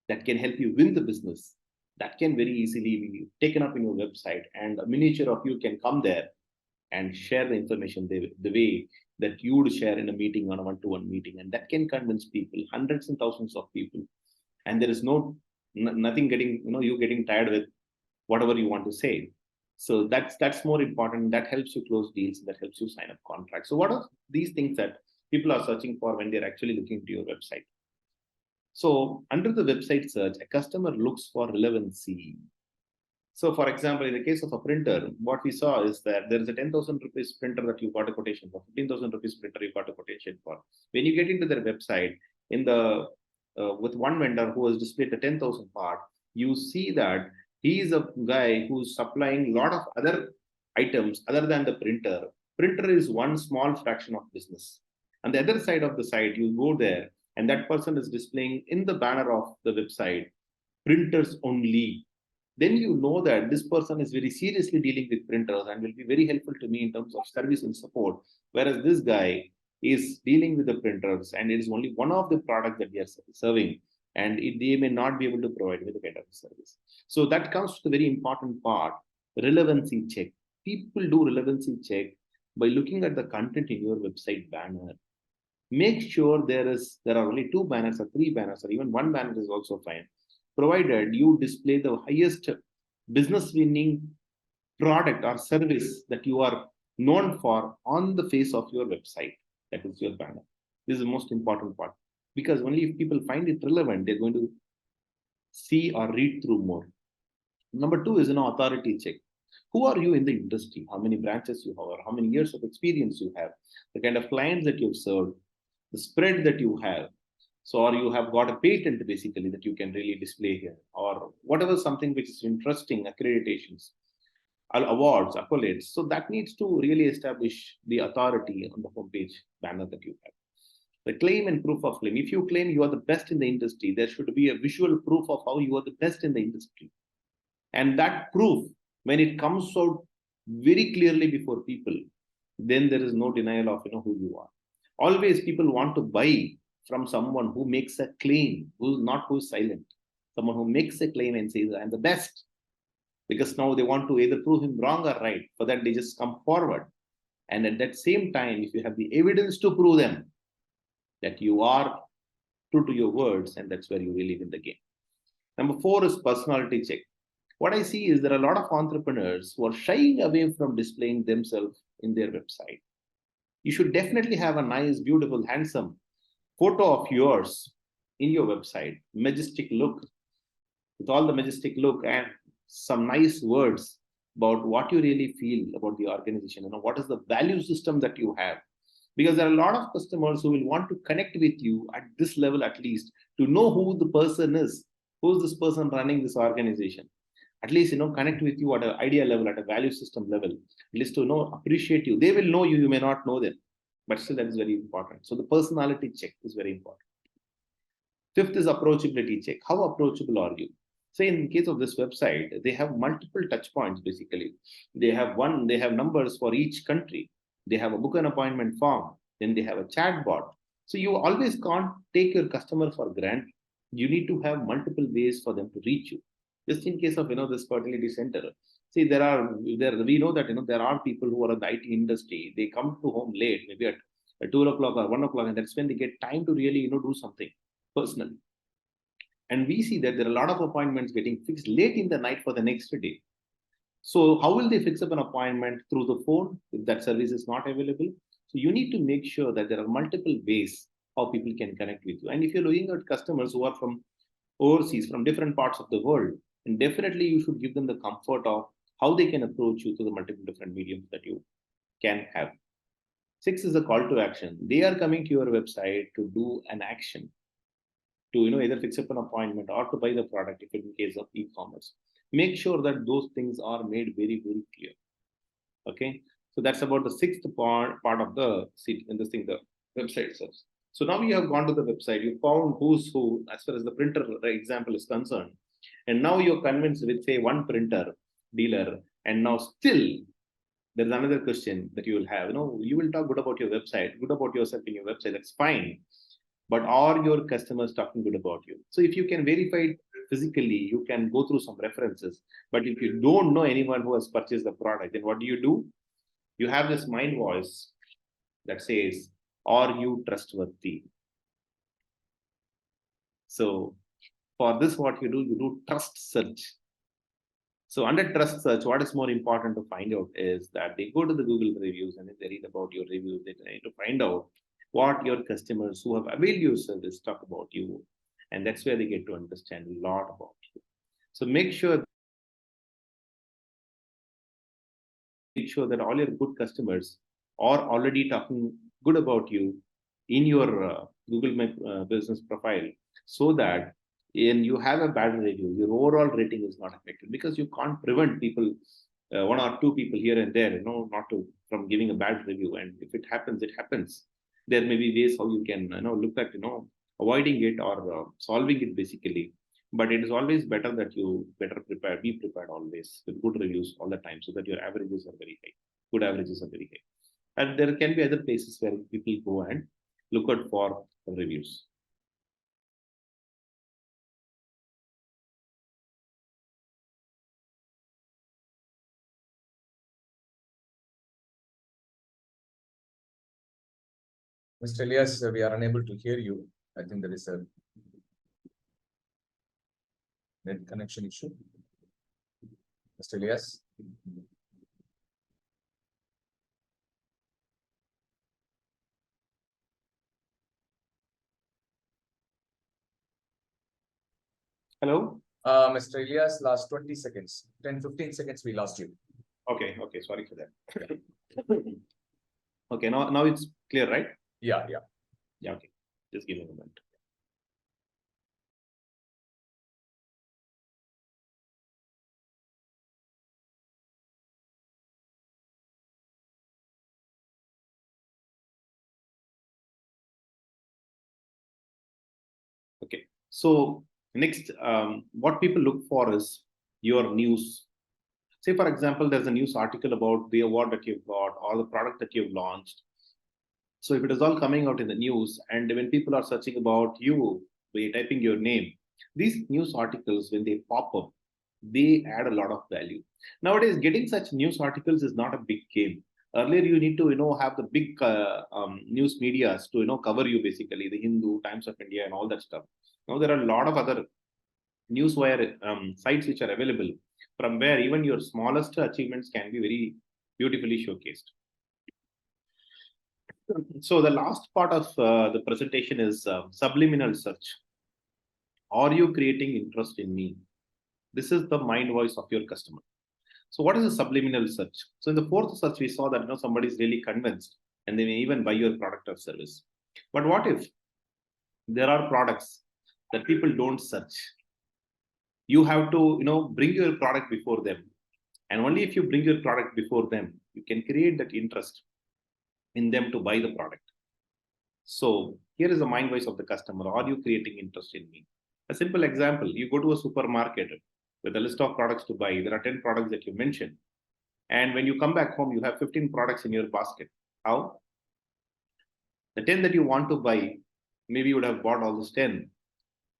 that can help you win the business, that can very easily be taken up in your website, and a miniature of you can come there and share the information the way that you would share in a meeting, on a one-to-one meeting, and that can convince people, hundreds and thousands of people. And there is nothing getting, you getting tired with whatever you want to say. So that's more important. That helps you close deals. That helps you sign up contracts. So what are these things that people are searching for when they're actually looking to your website? So under the website search, a customer looks for relevancy. So for example, in the case of a printer, what we saw is that there is a 10,000 rupees printer that you got a quotation for, 15,000 rupees printer you got a quotation for. When you get into their website, in the with one vendor who has displayed the 10,000 part, you see that he is a guy who's supplying a lot of other items other than the printer. Printer is one small fraction of business. On the other side of the site, you go there and that person is displaying in the banner of the website, printers only. Then you know that this person is very seriously dealing with printers and will be very helpful to me in terms of service and support. Whereas this guy is dealing with the printers and it is only one of the products that they are serving, and they may not be able to provide with the kind of service. So that comes to the very important part, relevancy check. People do relevancy check by looking at the content in your website banner. Make sure there are only 2 banners or 3 banners, or even 1 banner is also fine, provided you display the highest business winning product or service that you are known for on the face of your website. That is your banner. This is the most important part, because only if people find it relevant, they're going to see or read through more. Number 2 is authority check. Who are you in the industry? How many branches you have, or how many years of experience you have, the kind of clients that you've served, the spread that you have. So, or you have got a patent basically that you can really display here, or whatever, something which is interesting, accreditations, awards, accolades. So that needs to really establish the authority on the homepage banner that you have. The claim and proof of claim. If you claim you are the best in the industry, there should be a visual proof of how you are the best in the industry. And that proof, when it comes out very clearly before people, then there is no denial of who you are. Always people want to buy from someone who makes a claim, who's silent. Someone who makes a claim and says, I'm the best. Because now they want to either prove him wrong or right. For that, they just come forward. And at that same time, if you have the evidence to prove them that you are true to your words, and that's where you really win the game. Number 4 is personality check. What I see is there are a lot of entrepreneurs who are shying away from displaying themselves in their website. You should definitely have a nice, beautiful, handsome photo of yours in your website, majestic look, with all the majestic look and some nice words about what you really feel about the organization. What is the value system that you have? Because there are a lot of customers who will want to connect with you at this level, at least, to know who the person is, who's this person running this organization. At least, connect with you at an idea level, at a value system level, at least to appreciate you. They will know you, you may not know them, but still that is very important. So the personality check is very important. 5th is approachability check. How approachable are you? Say in case of this website, they have multiple touch points basically. They have numbers for each country. They have a book an appointment form. Then they have a chat bot. So you always can't take your customer for granted. You need to have multiple ways for them to reach you. Just in case of, this fertility center. See, we know that, there are people who are in the IT industry. They come to home late, maybe at 2 o'clock or 1 o'clock, and that's when they get time to really, do something personal. And we see that there are a lot of appointments getting fixed late in the night for the next day. So how will they fix up an appointment? Through the phone if that service is not available? So you need to make sure that there are multiple ways how people can connect with you. And if you're looking at customers who are from overseas, from different parts of the world, and definitely you should give them the comfort of how they can approach you through the multiple different mediums that you can have. 6 is a call to action. They are coming to your website to do an action, to either fix up an appointment or to buy the product if in case of e-commerce. Make sure that those things are made very, very clear. Okay, so that's about the 6th part of the in this thing, the website itself. So now you have gone to the website, you found who's who as far as the printer example is concerned, and now you're convinced with, say, one printer dealer, and now still there's another question that you will have. You will talk good about your website, good about yourself in your website, that's fine. But are your customers talking good about you? So if you can verify it physically, you can go through some references. But if you don't know anyone who has purchased the product, then what do? You have this mind voice that says, are you trustworthy? So for this, what you do trust search. So under trust search, what is more important to find out is that they go to the Google reviews, and if they read about your reviews, they try to find out what your customers who have availed your service talk about you. And that's where they get to understand a lot about you. So make sure that all your good customers are already talking good about you in your Google business profile, so that when you have a bad review, your overall rating is not affected, because you can't prevent people, one or two people here and there, from giving a bad review. And if it happens, it happens. There may be ways how you can, look at, avoiding it or solving it basically. But it is always better that you be prepared always with good reviews all the time, so that your averages are very high. Good averages are very high. And there can be other places where people go and look out for reviews. Mr. Elias, we are unable to hear you. I think there is a net connection issue. Mr. Elias? Hello? Mr. Elias, last 20 seconds, 10-15 seconds, we lost you. Okay, sorry for that. Okay, now it's clear, right? Yeah, okay. Just give me a moment. Okay, so next, what people look for is your news. Say, for example, there's a news article about the award that you've got or the product that you've launched. So if it is all coming out in the news, and when people are searching about you by typing your name, these news articles, when they pop up, they add a lot of value. Nowadays, getting such news articles is not a big game. Earlier, you need to, have the big news medias to, cover you, basically, the Hindu, Times of India, and all that stuff. Now there are a lot of other newswire sites which are available, from where even your smallest achievements can be very beautifully showcased. So the last part of the presentation is subliminal search. Are you creating interest in me? This is the mind voice of your customer. So what is a subliminal search? So in the 4th search, we saw that somebody is really convinced and they may even buy your product or service. But what if there are products that people don't search? You have to bring your product before them. And only if you bring your product before them, you can create that interest in them to buy the product. So here is the mind voice of the customer. Are you creating interest in me? A simple example, you go to a supermarket with a list of products to buy. There are 10 products that you mentioned. And when you come back home, you have 15 products in your basket. How? The 10 that you want to buy, maybe you would have bought all those 10.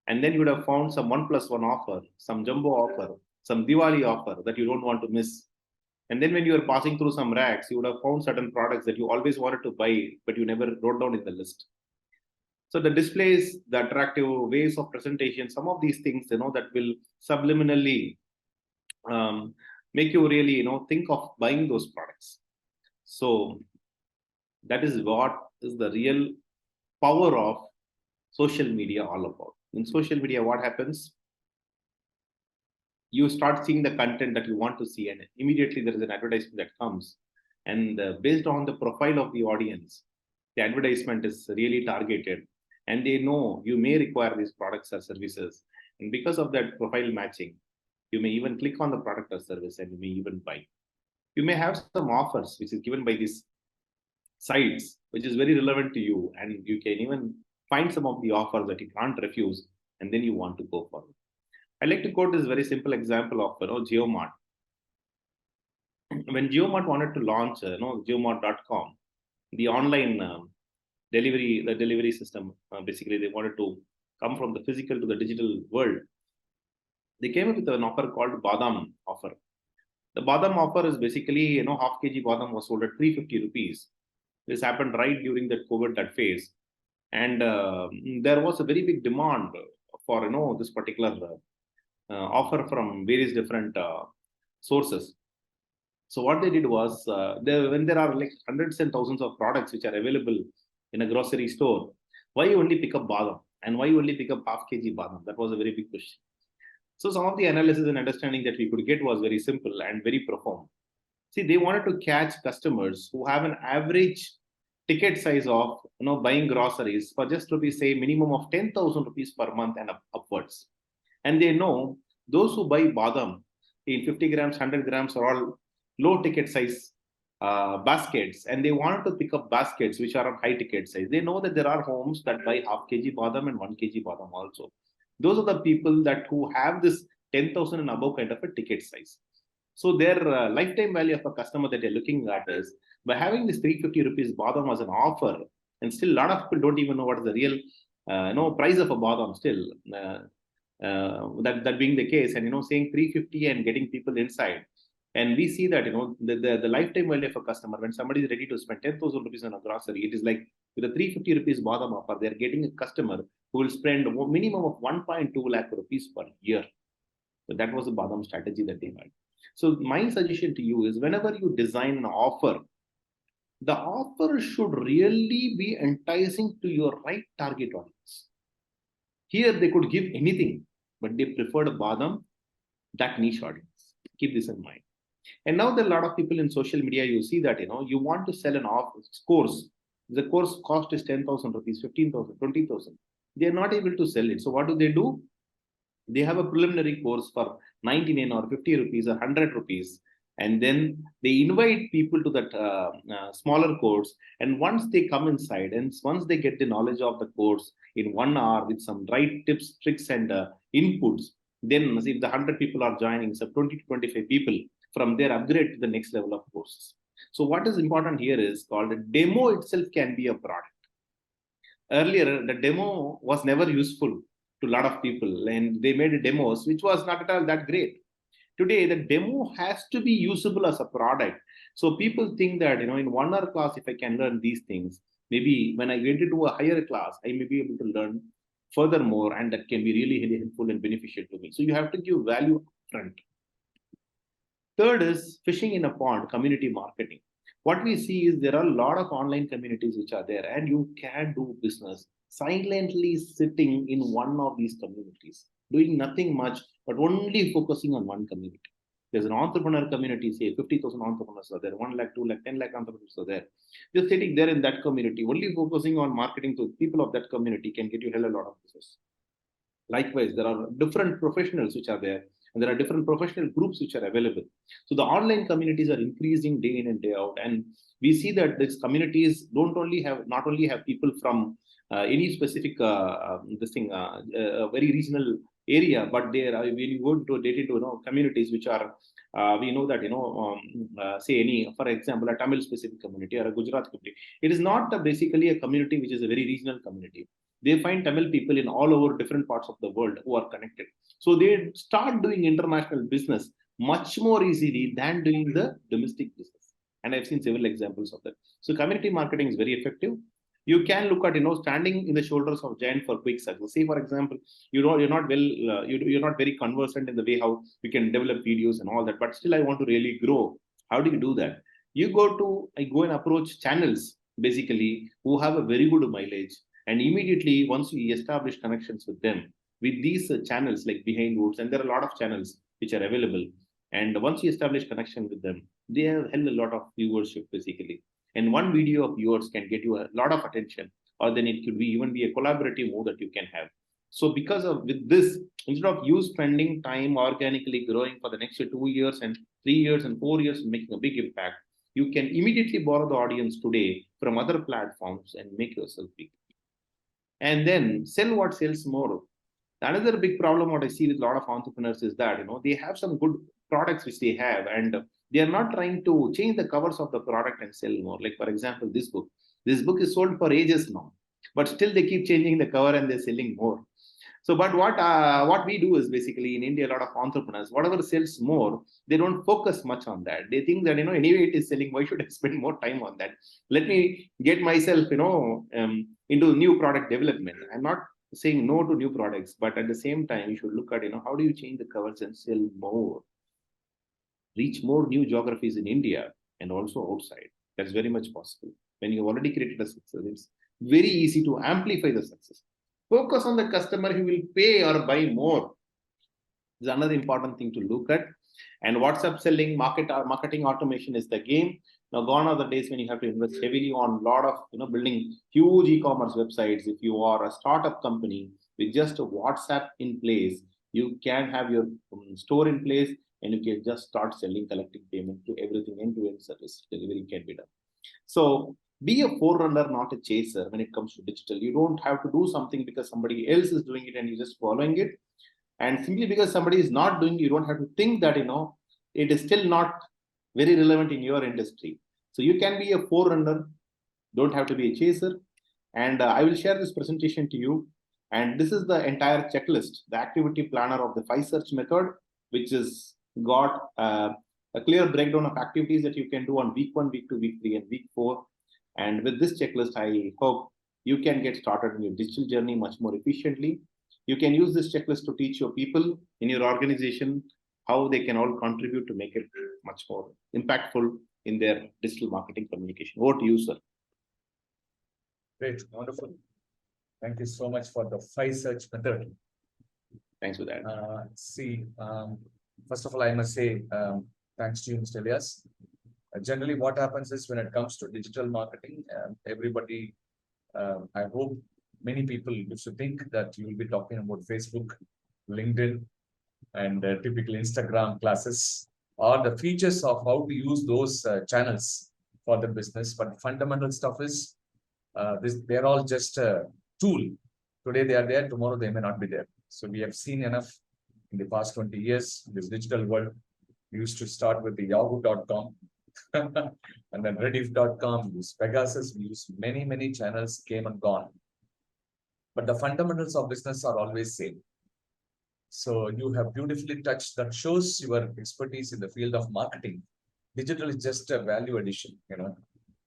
And then you would have found some 1+1 offer, some jumbo offer, some Diwali offer that you don't want to miss. And then when you are passing through some racks, you would have found certain products that you always wanted to buy, but you never wrote down in the list. So the displays, the attractive ways of presentation, some of these things, that will subliminally make you really, think of buying those products. So that is what is the real power of social media all about. In social media, what happens? You start seeing the content that you want to see, and immediately there is an advertisement that comes. And based on the profile of the audience, the advertisement is really targeted, and they know you may require these products or services. And because of that profile matching, you may even click on the product or service and you may even buy. You may have some offers which is given by these sites, which is very relevant to you, and you can even find some of the offers that you can't refuse, and then you want to go for it. I like to quote this very simple example of JioMart. When JioMart wanted to launch JioMart.com, the online delivery system, basically they wanted to come from the physical to the digital world. They came up with an offer called Badam offer. The Badam offer is basically, half kg Badam was sold at 350 rupees. This happened right during that COVID phase. And there was a very big demand for, this particular offer from various different sources. So what they did was, when there are like hundreds and thousands of products which are available in a grocery store, why only pick up Badam? And why only pick up half kg Badam? That was a very big question. So some of the analysis and understanding that we could get was very simple and very profound. See, they wanted to catch customers who have an average ticket size of buying groceries for just to be say minimum of 10,000 rupees per month and upwards. And they know those who buy Badam in 50 grams, 100 grams are all low ticket size baskets, and they wanted to pick up baskets which are on high ticket size. They know that there are homes that buy half kg Badam and 1 kg Badam also. Those are the people that who have this 10,000 and above kind of a ticket size. So their lifetime value of a customer that they're looking at is, by having this 350 rupees Badam as an offer, and still a lot of people don't even know what is the real price of a Badam still, that being the case, and saying 350 and getting people inside. And we see that the lifetime value of a customer, when somebody is ready to spend 10,000 rupees on a grocery, it is like with a 350 rupees Badam offer, they're getting a customer who will spend a minimum of 1.2 lakh rupees per year. So that was the Badam strategy that they had. So my suggestion to you is, whenever you design an offer, the offer should really be enticing to your right target audience. Here they could give anything, but they preferred a Badam, that niche audience. Keep this in mind. And now there are a lot of people in social media, you see that, you want to sell an course. The course cost is 10,000 rupees, 15,000, 20,000. They are not able to sell it. So what do? They have a preliminary course for 99 or 50 rupees or 100 rupees. And then they invite people to that smaller course. And once they come inside, and once they get the knowledge of the course in 1 hour with some right tips, tricks, and inputs, then if the 100 people are joining, so 20 to 25 people, from there upgrade to the next level of courses. So what is important here is called a demo itself can be a product. Earlier, the demo was never useful to a lot of people, and they made demos which was not at all that great. Today, the demo has to be usable as a product. So people think that, in 1 hour class, if I can learn these things, maybe when I get into a higher class, I may be able to learn furthermore, and that can be really, really helpful and beneficial to me. So you have to give value upfront. Third is fishing in a pond, community marketing. What we see is there are a lot of online communities which are there, and you can do business silently sitting in one of these communities, doing nothing much, but only focusing on one community. There's an entrepreneur community, say 50,000 entrepreneurs are there, 1 lakh, 2 lakh, 10 lakh entrepreneurs are there. Just sitting there in that community, only focusing on marketing to people of that community can get you hell a lot of business. Likewise, there are different professionals which are there, and there are different professional groups which are available. So the online communities are increasing day in and day out, and we see that these communities not only have people from any specific very regional area, but they are, when you go to data into communities which are we know that say any, for example, a Tamil specific community or a Gujarat community. It is not basically a community which is a very regional community. They find Tamil people in all over different parts of the world who are connected. So they start doing international business much more easily than doing the domestic business. And I've seen several examples of that. So community marketing is very effective. You can look at, standing in the shoulders of giant for quick success. Say, for example, you're not you're not very conversant in the way how you can develop videos and all that, but still I want to really grow. How do you do that? I go and approach channels basically who have a very good mileage. And immediately, once you establish connections with them, with these channels like Behind Woods, and there are a lot of channels which are available. And once you establish connection with them, they have held a lot of viewership basically. And one video of yours can get you a lot of attention, or then it could be even be a collaborative move that you can have. So because of with this, instead of you spending time organically growing for the next 2 years and 3 years and 4 years and making a big impact, you can immediately borrow the audience today from other platforms and make yourself big. And then sell what sells more. Another big problem what I see with a lot of entrepreneurs is that they have some good products which they have, and they are not trying to change the covers of the product and sell more. Like for example, this book. This book is sold for ages now, but still they keep changing the cover and they're selling more. So, but what we do is basically in India, a lot of entrepreneurs, whatever sells more, they don't focus much on that. They think that anyway it is selling. Why should I spend more time on that? Let me get myself into new product development. I'm not saying no to new products, but at the same time, you should look at how do you change the covers and sell more, reach more new geographies in India and also outside. That's very much possible. When you've already created a success, it's very easy to amplify the success. Focus on the customer who will pay or buy more. Is another important thing to look at. And WhatsApp selling, marketing automation is the game. Now, gone are the days when you have to invest heavily on a lot of building huge e-commerce websites. If you are a startup company with just a WhatsApp in place, you can have your store in place and you can just start selling, collecting payment to everything, end-to-end service delivery can be done. So be a forerunner, not a chaser when it comes to digital. You don't have to do something because somebody else is doing it and you're just following it. And simply because somebody is not doing it, you don't have to think that, it is still not very relevant in your industry. So you can be a forerunner, don't have to be a chaser. And I will share this presentation to you. And this is the entire checklist, the activity planner of the 5 search method, which has got a clear breakdown of activities that you can do on week 1, week 2, week 3, and week 4. And with this checklist, I hope you can get started in your digital journey much more efficiently. You can use this checklist to teach your people in your organization how they can all contribute to make it much more impactful in their digital marketing communication. Over to you, sir. Great, wonderful. Thank you so much for the 5 search method. Thanks for that. First of all, I must say thanks to you, Mr. Elias. Generally, what happens is when it comes to digital marketing, everybody, I hope many people used to think that you will be talking about Facebook, LinkedIn, and typical Instagram classes, or the features of how to use those channels for the business. But fundamental stuff is they're all just a tool. Today they are there, tomorrow they may not be there. So we have seen enough in the past 20 years in this digital world. We used to start with the yahoo.com and then rediff.com, use Pegasus, we use many channels, came and gone. But the fundamentals of business are always same. So you have beautifully touched, that shows your expertise in the field of marketing. Digital is just a value addition,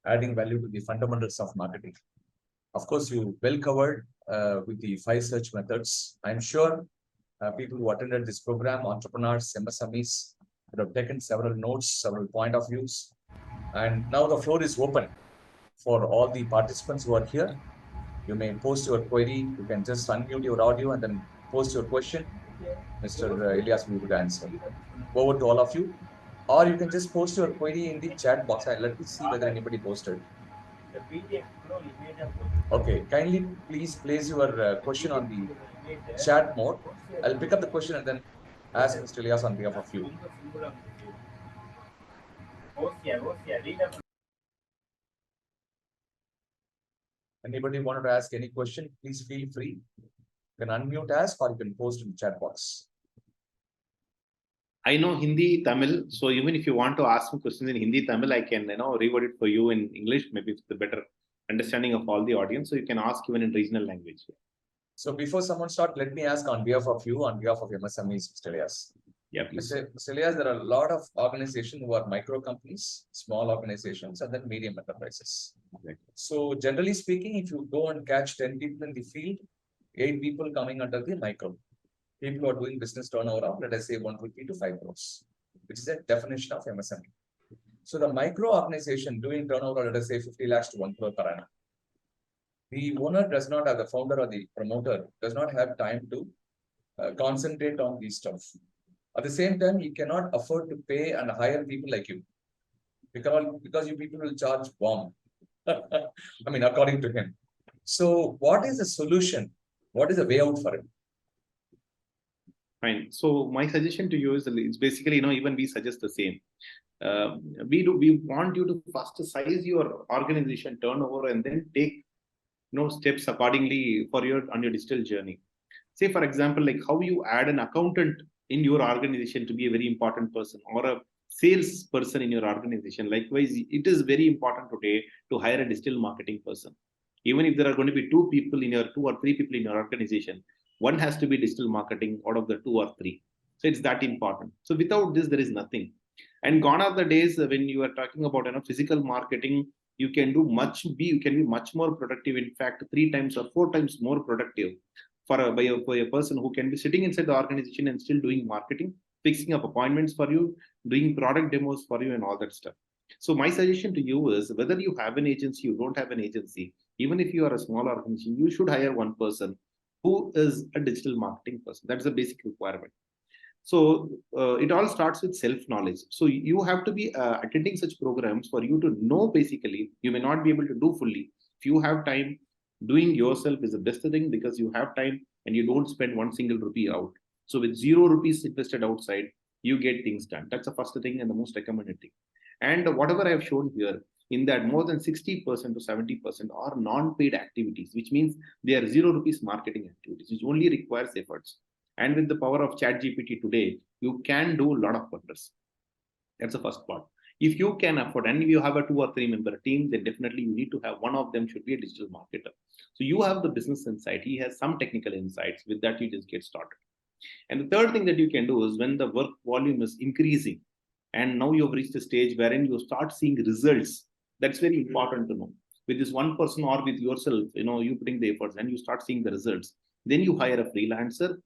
adding value to the fundamentals of marketing. Of course, you well covered with the 5 search methods. I'm sure people who attended this program, entrepreneurs, MSMEs, would have taken several notes, several point of views. And now the floor is open for all the participants who are here. You may post your query. You can just unmute your audio and then post your question. Mr. Elias will be able to answer. Over to all of you. Or you can just post your query in the chat box. Let me see whether anybody posted. Okay, kindly please place your question on the chat mode. I'll pick up the question and then ask Mr. Elias on behalf of you. Anybody wanted to ask any question, please feel free. You can unmute, ask, or you can post in the chat box. I know Hindi, Tamil, so even if you want to ask me questions in Hindi, Tamil, I can reword it for you in English. Maybe it's the better understanding of all the audience. So you can ask even in regional language. So before someone start, let me ask on behalf of you, on behalf of MSMEs, Mr. Elias. Yeah, please. Mr. Elias, there are a lot of organizations who are micro companies, small organizations, and then medium enterprises. Exactly. So generally speaking, if you go and catch 10 people in the field, 8 people coming under the micro. People who are doing business turnover of, let us say, 150 to 5 crores, which is a definition of MSME. So the micro organization doing turnover, let us say 50 lakhs to 1 crore per annum. The owner does not have, the founder or the promoter does not have time to concentrate on these stuff. At the same time, he cannot afford to pay and hire people like you. Because you people will charge bomb. I mean, according to him. So what is the solution? What is the way out for him? Fine. So my suggestion to you is it's basically, even we suggest the same. We want you to first size your organization turnover and then take steps accordingly on your digital journey. Say, for example, like how you add an accountant in your organization to be a very important person, or a sales person in your organization. Likewise, it is very important today to hire a digital marketing person. Even if there are going to be two or three people in your organization, one has to be digital marketing out of the 2 or 3. So it's that important. So without this, there is nothing. And gone are the days when you are talking about physical marketing. You can be much more productive. In fact, 3 times or 4 times more productive for a person who can be sitting inside the organization and still doing marketing, fixing up appointments for you, doing product demos for you, and all that stuff. So my suggestion to you is, whether you have an agency, you don't have an agency, even if you are a small organization, you should hire one person who is a digital marketing person. That's a basic requirement. So it all starts with self-knowledge. So you have to be attending such programs for you to know. Basically, you may not be able to do fully. If you have time, doing yourself is the best thing, because you have time and you don't spend 1 single rupee out. So with 0 rupees invested outside, you get things done. That's the first thing and the most recommended thing. And whatever I have shown here, in that more than 60% to 70% are non-paid activities, which means they are 0 rupees marketing activities, which only requires efforts. And with the power of ChatGPT today, you can do a lot of wonders. That's the first part. If you can afford, and if you have a 2 or 3 member team, then definitely you need to have one of them should be a digital marketer. So you have the business insight, he has some technical insights. With that, you just get started. And the third thing that you can do is, when the work volume is increasing, and now you've reached a stage wherein you start seeing results, that's very important to know. With this one person or with yourself, you putting the efforts and you start seeing the results, then you hire a freelancer.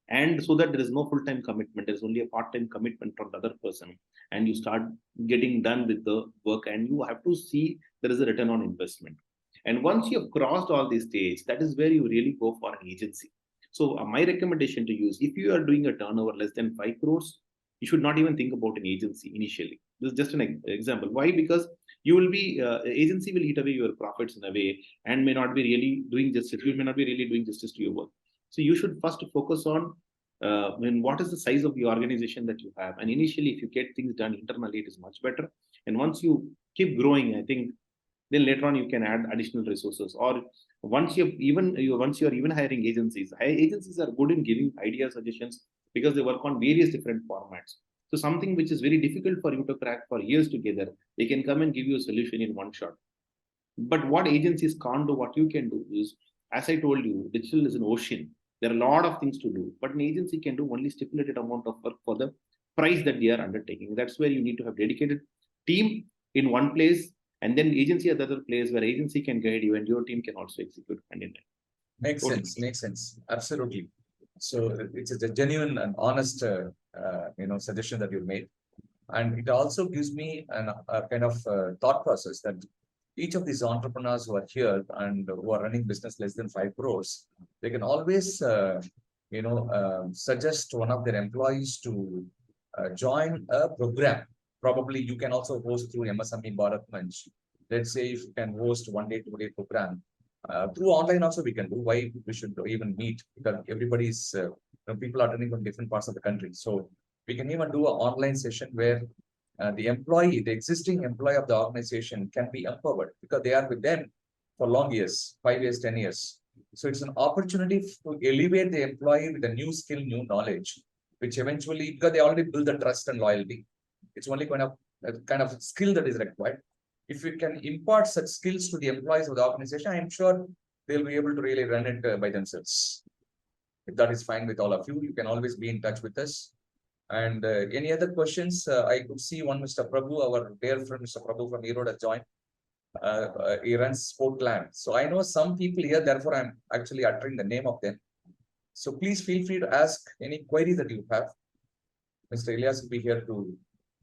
And so that there is no full-time commitment, there's only a part-time commitment from the other person, and you start getting done with the work, and you have to see there is a return on investment. And once you have crossed all these stages, that is where you really go for an agency. So my recommendation to you is, if you are doing a turnover less than 5 crores, you should not even think about an agency initially. This is just an example. Why? Because you will be, agency will eat away your profits in a way, and may not be really doing justice. You may not be really doing justice to your work. So you should first focus on what is the size of the organization that you have. And initially, if you get things done internally, it is much better. And once you keep growing, I think then later on you can add additional resources. Or once you're even hiring agencies, agencies are good in giving idea suggestions, because they work on various different formats. So something which is very difficult for you to crack for years together, they can come and give you a solution in one shot. But what agencies can't do, what you can do is, as I told you, digital is an ocean. There are a lot of things to do, but an agency can do only stipulated amount of work for the price that they are undertaking. That's where you need to have dedicated team in one place, and then agency at the other place, where agency can guide you and your team can also execute. And Makes sense. Absolutely. So it's a genuine and honest, suggestion that you made. And it also gives me a kind of thought process that each of these entrepreneurs who are here and who are running business less than 5 crores, they can always, suggest one of their employees to join a program. Probably you can also host through MSME Bharat Manch. Let's say if you can host 1 day, 2 day program. Through online also we can do. Why we should even meet? Because everybody's, people are attending from different parts of the country. So we can even do an online session where the existing employee of the organization can be empowered, because they are with them for long years, 5 years, 10 years. So it's an opportunity to elevate the employee with a new skill, new knowledge, which eventually, because they already build the trust and loyalty, it's only kind of skill that is required. if you can impart such skills to the employees of the organization, I'm sure they'll be able to really run it by themselves. If that is fine with all of you, you can always be in touch with us. And any other questions? I could see one Mr. Prabhu, our dear friend Mr. Prabhu from Erode has joined. He runs Sportland. So I know some people here, therefore I'm actually uttering the name of them. So please feel free to ask any query that you have. Mr. Elias will be here to help us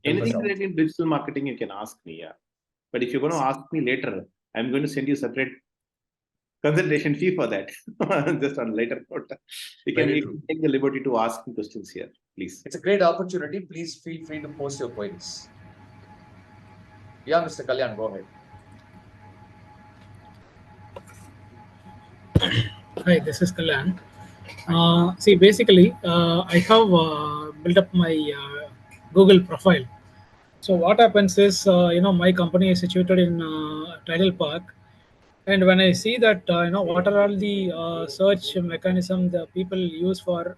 Anything out. related in digital marketing, you can ask me. Yeah. But if you're going to ask me later, I'm going to send you separate consultation fee for that. Just on later note. You can take the liberty to ask me questions here, please. It's a great opportunity. Please feel free to post your queries. Yeah, Mr. Kalyan, go ahead. Hi, this is Kalyan. See, basically, I have built up my Google profile. So what happens is, my company is situated in Tidal Park, and when I see that, what are all the search mechanism the people use for,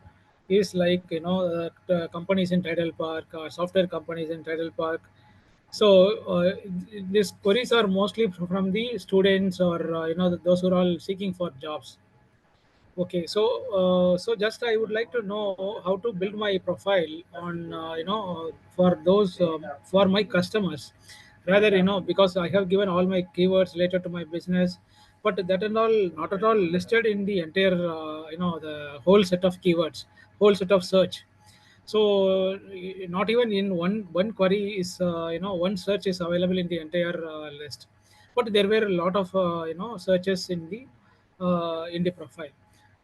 is like the companies in Tidal Park, software companies in Tidal Park. So these queries are mostly from the students or those who are all seeking for jobs. Okay, so just I would like to know how to build my profile on for those for my customers, rather because I have given all my keywords related to my business, but that and all not at all listed in the entire the whole set of keywords, whole set of search. So not even in one query is one search is available in the entire list, but there were a lot of searches in the profile.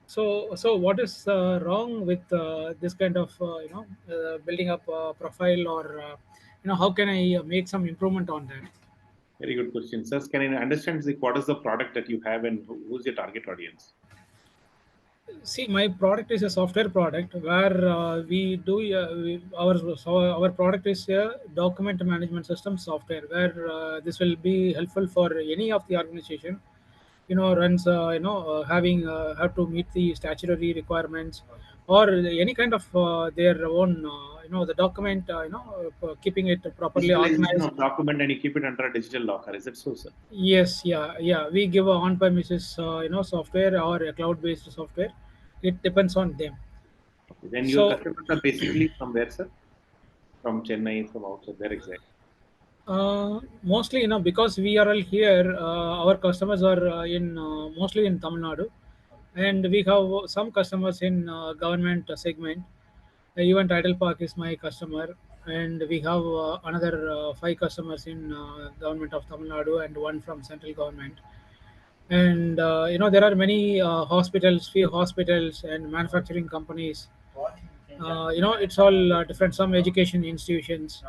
So what is wrong with this kind of building up profile, or how can I make some improvement on that? Very good question. Sir, can I understand what is the product that you have and who's your target audience? See, my product is a software product where we do our product is a document management system software, where this will be helpful for any of the organization runs having have to meet the statutory requirements, or any kind of their own the document keeping it properly Digitalization organized. of document and you keep it under a digital locker. Is it so, sir? Yes, yeah, we give a on-premises software or a cloud-based software. It depends on them. Okay. Then your So customers are basically from where, sir? From Chennai, from outside, where exactly? mostly because we are all here, our customers are in mostly in Tamil Nadu, and we have some customers in government segment. Even Tidal Park is my customer, and we have another five customers in government of Tamil Nadu and one from central government. And there are many hospitals, few hospitals and manufacturing companies. It's all different. Some education institutions,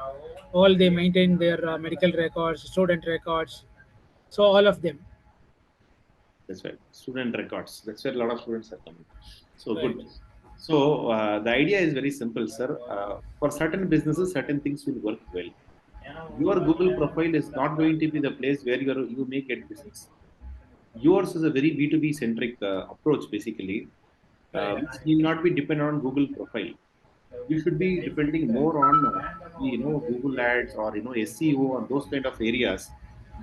all they maintain their medical records, student records. So all of them. That's right. Student records. That's where a lot of students are coming. So Right. good. So the idea is very simple, sir. For certain businesses, certain things will work well. Your Google profile is not going to be the place where you may get business. Yours is a very B2B centric approach, basically, Right. which need not be dependent on Google profile. You should be depending more on Google Ads or SEO or those kind of areas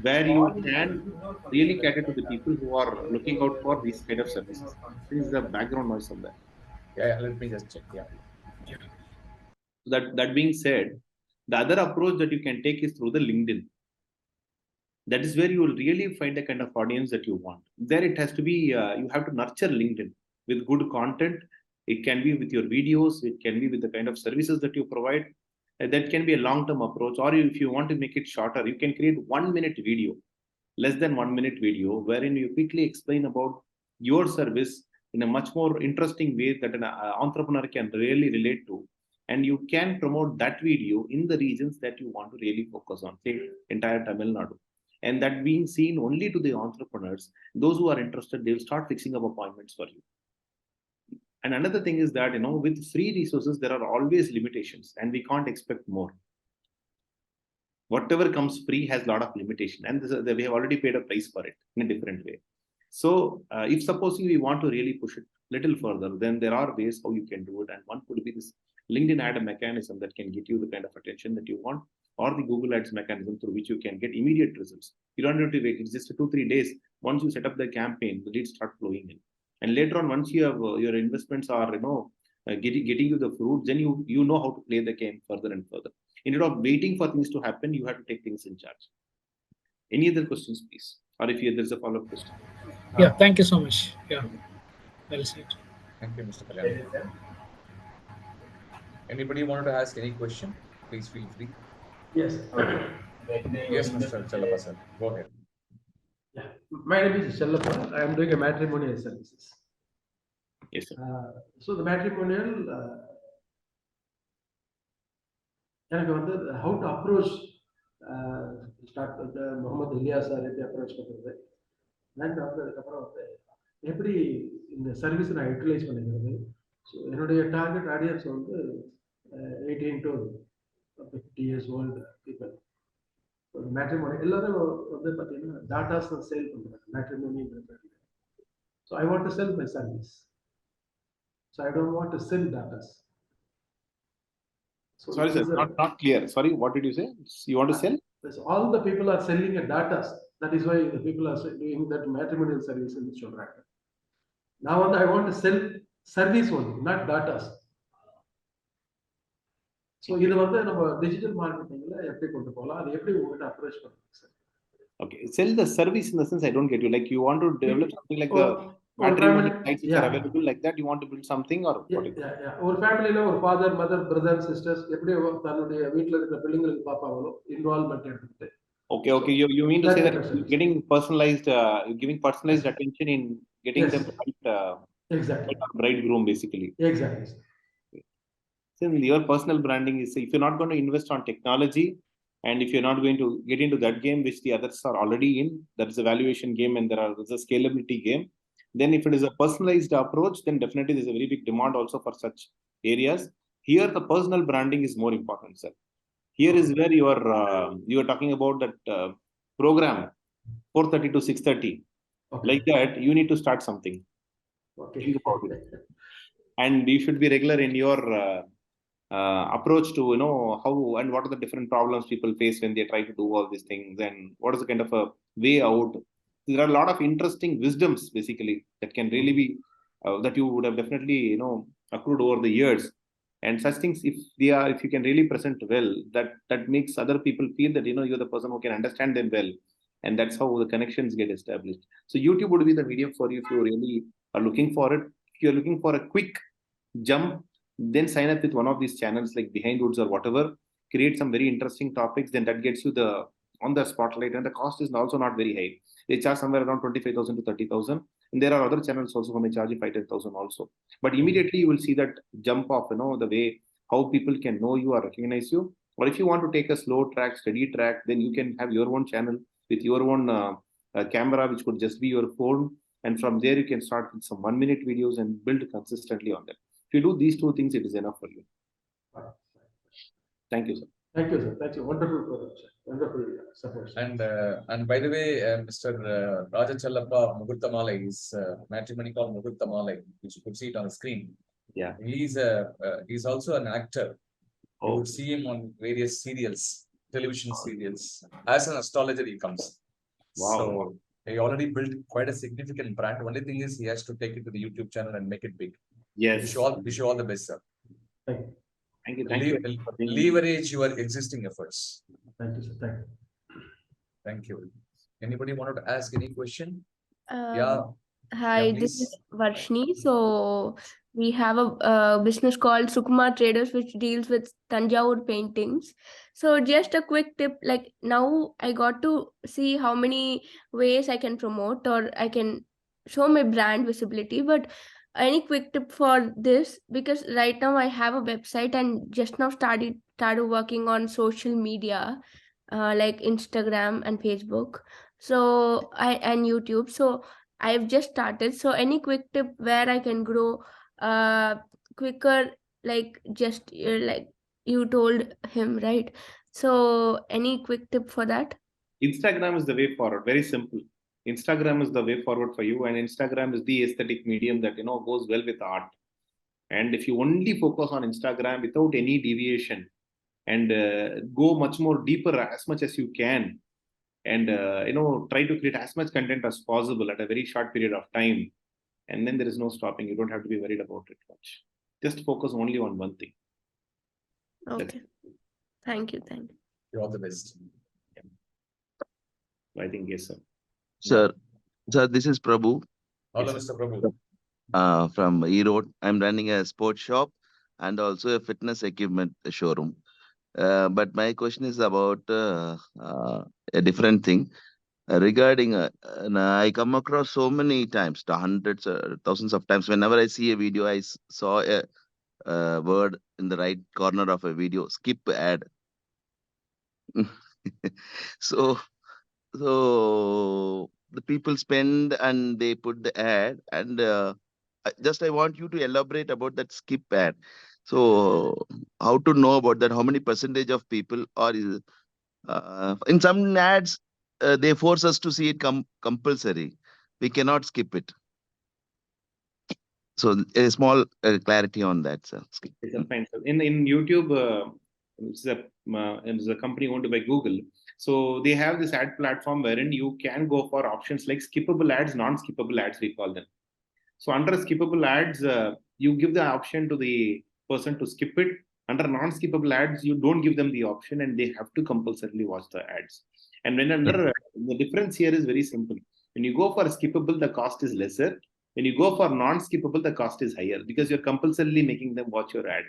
where you can really cater to the people who are looking out for these kind of services. This is the background noise on that. Yeah, let me just check. Yeah. That being said, the other approach that you can take is through the LinkedIn. That is where you will really find the kind of audience that you want. There it has to be, you have to nurture LinkedIn with good content. It can be with your videos, it can be with the kind of services that you provide. That can be a long-term approach, or if you want to make it shorter, you can create 1 minute video, less than 1 minute video, wherein you quickly explain about your service in a much more interesting way that an entrepreneur can really relate to. And you can promote that video in the regions that you want to really focus on, say entire Tamil Nadu. And that being seen only to the entrepreneurs, those who are interested, they'll start fixing up appointments for you. And another thing is that, with free resources, there are always limitations and we can't expect more. Whatever comes free has a lot of limitation, and we have already paid a price for it in a different way. So if supposing we want to really push it little further, then there are ways how you can do it. And one could be this LinkedIn ad mechanism that can get you the kind of attention that you want, or the Google Ads mechanism through which you can get immediate results. You don't have to wait. It's just 2-3 days. Once you set up the campaign, the leads start flowing in. And later on, once you have your investments are getting you the fruit, then you know how to play the game further and further. Instead of waiting for things to happen, you have to take things in charge. Any other questions, please? Or if there's a follow-up question. Yeah, thank you so much. Yeah, well said. Thank you, Mr. Kalyan. Anybody wanted to ask any question? Please feel free. Yes. Yes, Mr. Chalapa, sir. Go ahead. Yeah. My name is Challappa. I am doing a matrimonial services. Yes, sir. So the matrimonial, எனக்கு வந்து how to approach start with Muhammad Ilyas sir எப்படி approach பண்ணுறது land வந்ததுக்கப்புறம் வந்து எப்படி இந்த service நான் utilise பண்ணிக்கிறது. ஸோ என்னுடைய டார்கெட் ஆடியன்ஸ் வந்து 18 to 50 years old people. Matrimony எல்லாரும் வந்து பார்த்தீங்கன்னா டாட்டாஸ் தான் சேல் பண்ணுறாங்க மேட்ரிமோனிங்கிற. So I want to sell my service. So I don't want to sell datas. Sorry, sir, not clear. Sorry, what did you say? You want to sell? Yes, all the people are selling a datas. That is why the people are doing that matrimonial service in சொல்றாங்க. Now I want to sell service only, not datas. So இது வந்து நம்ம digital மார்க்கெட்டிங்ல எப்படி கொண்டு போகலாம், அது எப்படி உங்ககிட்ட அப்ரோச் பண்ணுங்க sir? Okay, sell the service in the sense I don't get you. Like you want to develop something like the matrimonial sites which are available like that. You want to build something or what? Yeah. ஒரு ஃபேமிலில ஒரு father, mother, brother, sisters எப்படி தன்னுடைய வீட்ல இருக்கிற பிள்ளைங்களுக்கு பாப்பாங்களோ involvement எடுத்துட்டு. Okay. You mean to say that you're getting personalized, you're giving personalized attention in getting them right. Exactly. Bridegroom basically. Exactly. Since your personal branding is, if you're not going to invest on technology, and if you're not going to get into that game which the others are already in, that is a valuation game and there's a scalability game, then if it is a personalized approach, then definitely there's a very big demand also for such areas. Here the personal branding is more important, sir. Here is where you are talking about that program 4:30 to 6:30. Okay. Like that, you need to start something. Okay. Think about it. And you should be regular in your approach to how and what are the different problems people face when they try to do all these things, and what is the kind of a way out. There are a lot of interesting wisdoms basically that can really be that you would have definitely accrued over the years, and such things if you can really present well, that makes other people feel that you're the person who can understand them well, and that's how the connections get established. So YouTube would be the medium for you if you really are looking for it. If you're looking for a quick jump, then sign up with one of these channels like Behind Woods or whatever, create some very interesting topics, then that gets you on the spotlight, and the cost is also not very high. They charge somewhere around 25,000 to 30,000, and there are other channels also who may charge 5,000 also. But immediately you will see that jump off, the way how people can know you or recognize you. Or if you want to take a slow track, steady track, then you can have your own channel with your own camera, which could just be your phone, and from there you can start with some 1-minute videos and build consistently on them. If you do these two things, it is enough for you. Thank you, sir. Thank you, sir. Thank you. Wonderful program, sir. Wonderful support. And by the way, Mr. Raja Challappa Muhurtamalai is matrimony called Muhurtamalai, which you could see it on the screen. Yeah. He's also an actor. Oh. You would see him on various serials, television serials. As an astrologer, he comes. Wow. So he already built quite a significant brand. Only thing is he has to take it to the YouTube channel and make it big. Yes. Wish you all the best, sir. Thank you. Leverage your existing efforts. Thank you, sir. Thank you. Anybody wanted to ask any question? Yeah. Hi, this is Varshni. So we have a business called Sukumar Traders, which deals with Tanjavur paintings. So just a quick tip, like now I got to see how many ways I can promote or I can show my brand visibility, but any quick tip for this? Because right now I have a website and just now started working on social media, like Instagram and Facebook, and YouTube. So I've just started. So any quick tip where I can grow quicker, like just like you told him, right? So any quick tip for that? Instagram is the way forward. Very simple. Instagram is the way forward for you, and Instagram is the aesthetic medium that goes well with art. And if you only focus on Instagram without any deviation, and go much more deeper as much as you can, and try to create as much content as possible at a very short period of time, and then there is no stopping. You don't have to be worried about it much. Just focus only on one thing. Okay. Thank you. You're all the best. I think yes, sir. Sir, this is Prabhu Hello, Yes, Mr. Prabhu. from E-Road. I'm running a sports shop and also a fitness equipment showroom. But my question is about a different thing. Regarding, I come across so many times, the hundreds, thousands of times. Whenever I see a video, I saw a word in the right corner of a video, skip ad. So the people spend and they put the ad, and I want you to elaborate about that skip ad. So how to know about that? How many percentage of people, or is in some ads they force us to see it compulsory. We cannot skip it. So a small clarity on that, sir. it's a fine. In YouTube, it's a company owned by Google. So they have this ad platform wherein you can go for options like skippable ads, non-skippable ads, we call them. So under skippable ads, you give the option to the person to skip it. Under non-skippable ads, you don't give them the option, and they have to compulsorily watch the ads. And when under the difference here is very simple. When you go for skippable, the cost is lesser. When you go for non-skippable, the cost is higher because you're compulsorily making them watch your ad.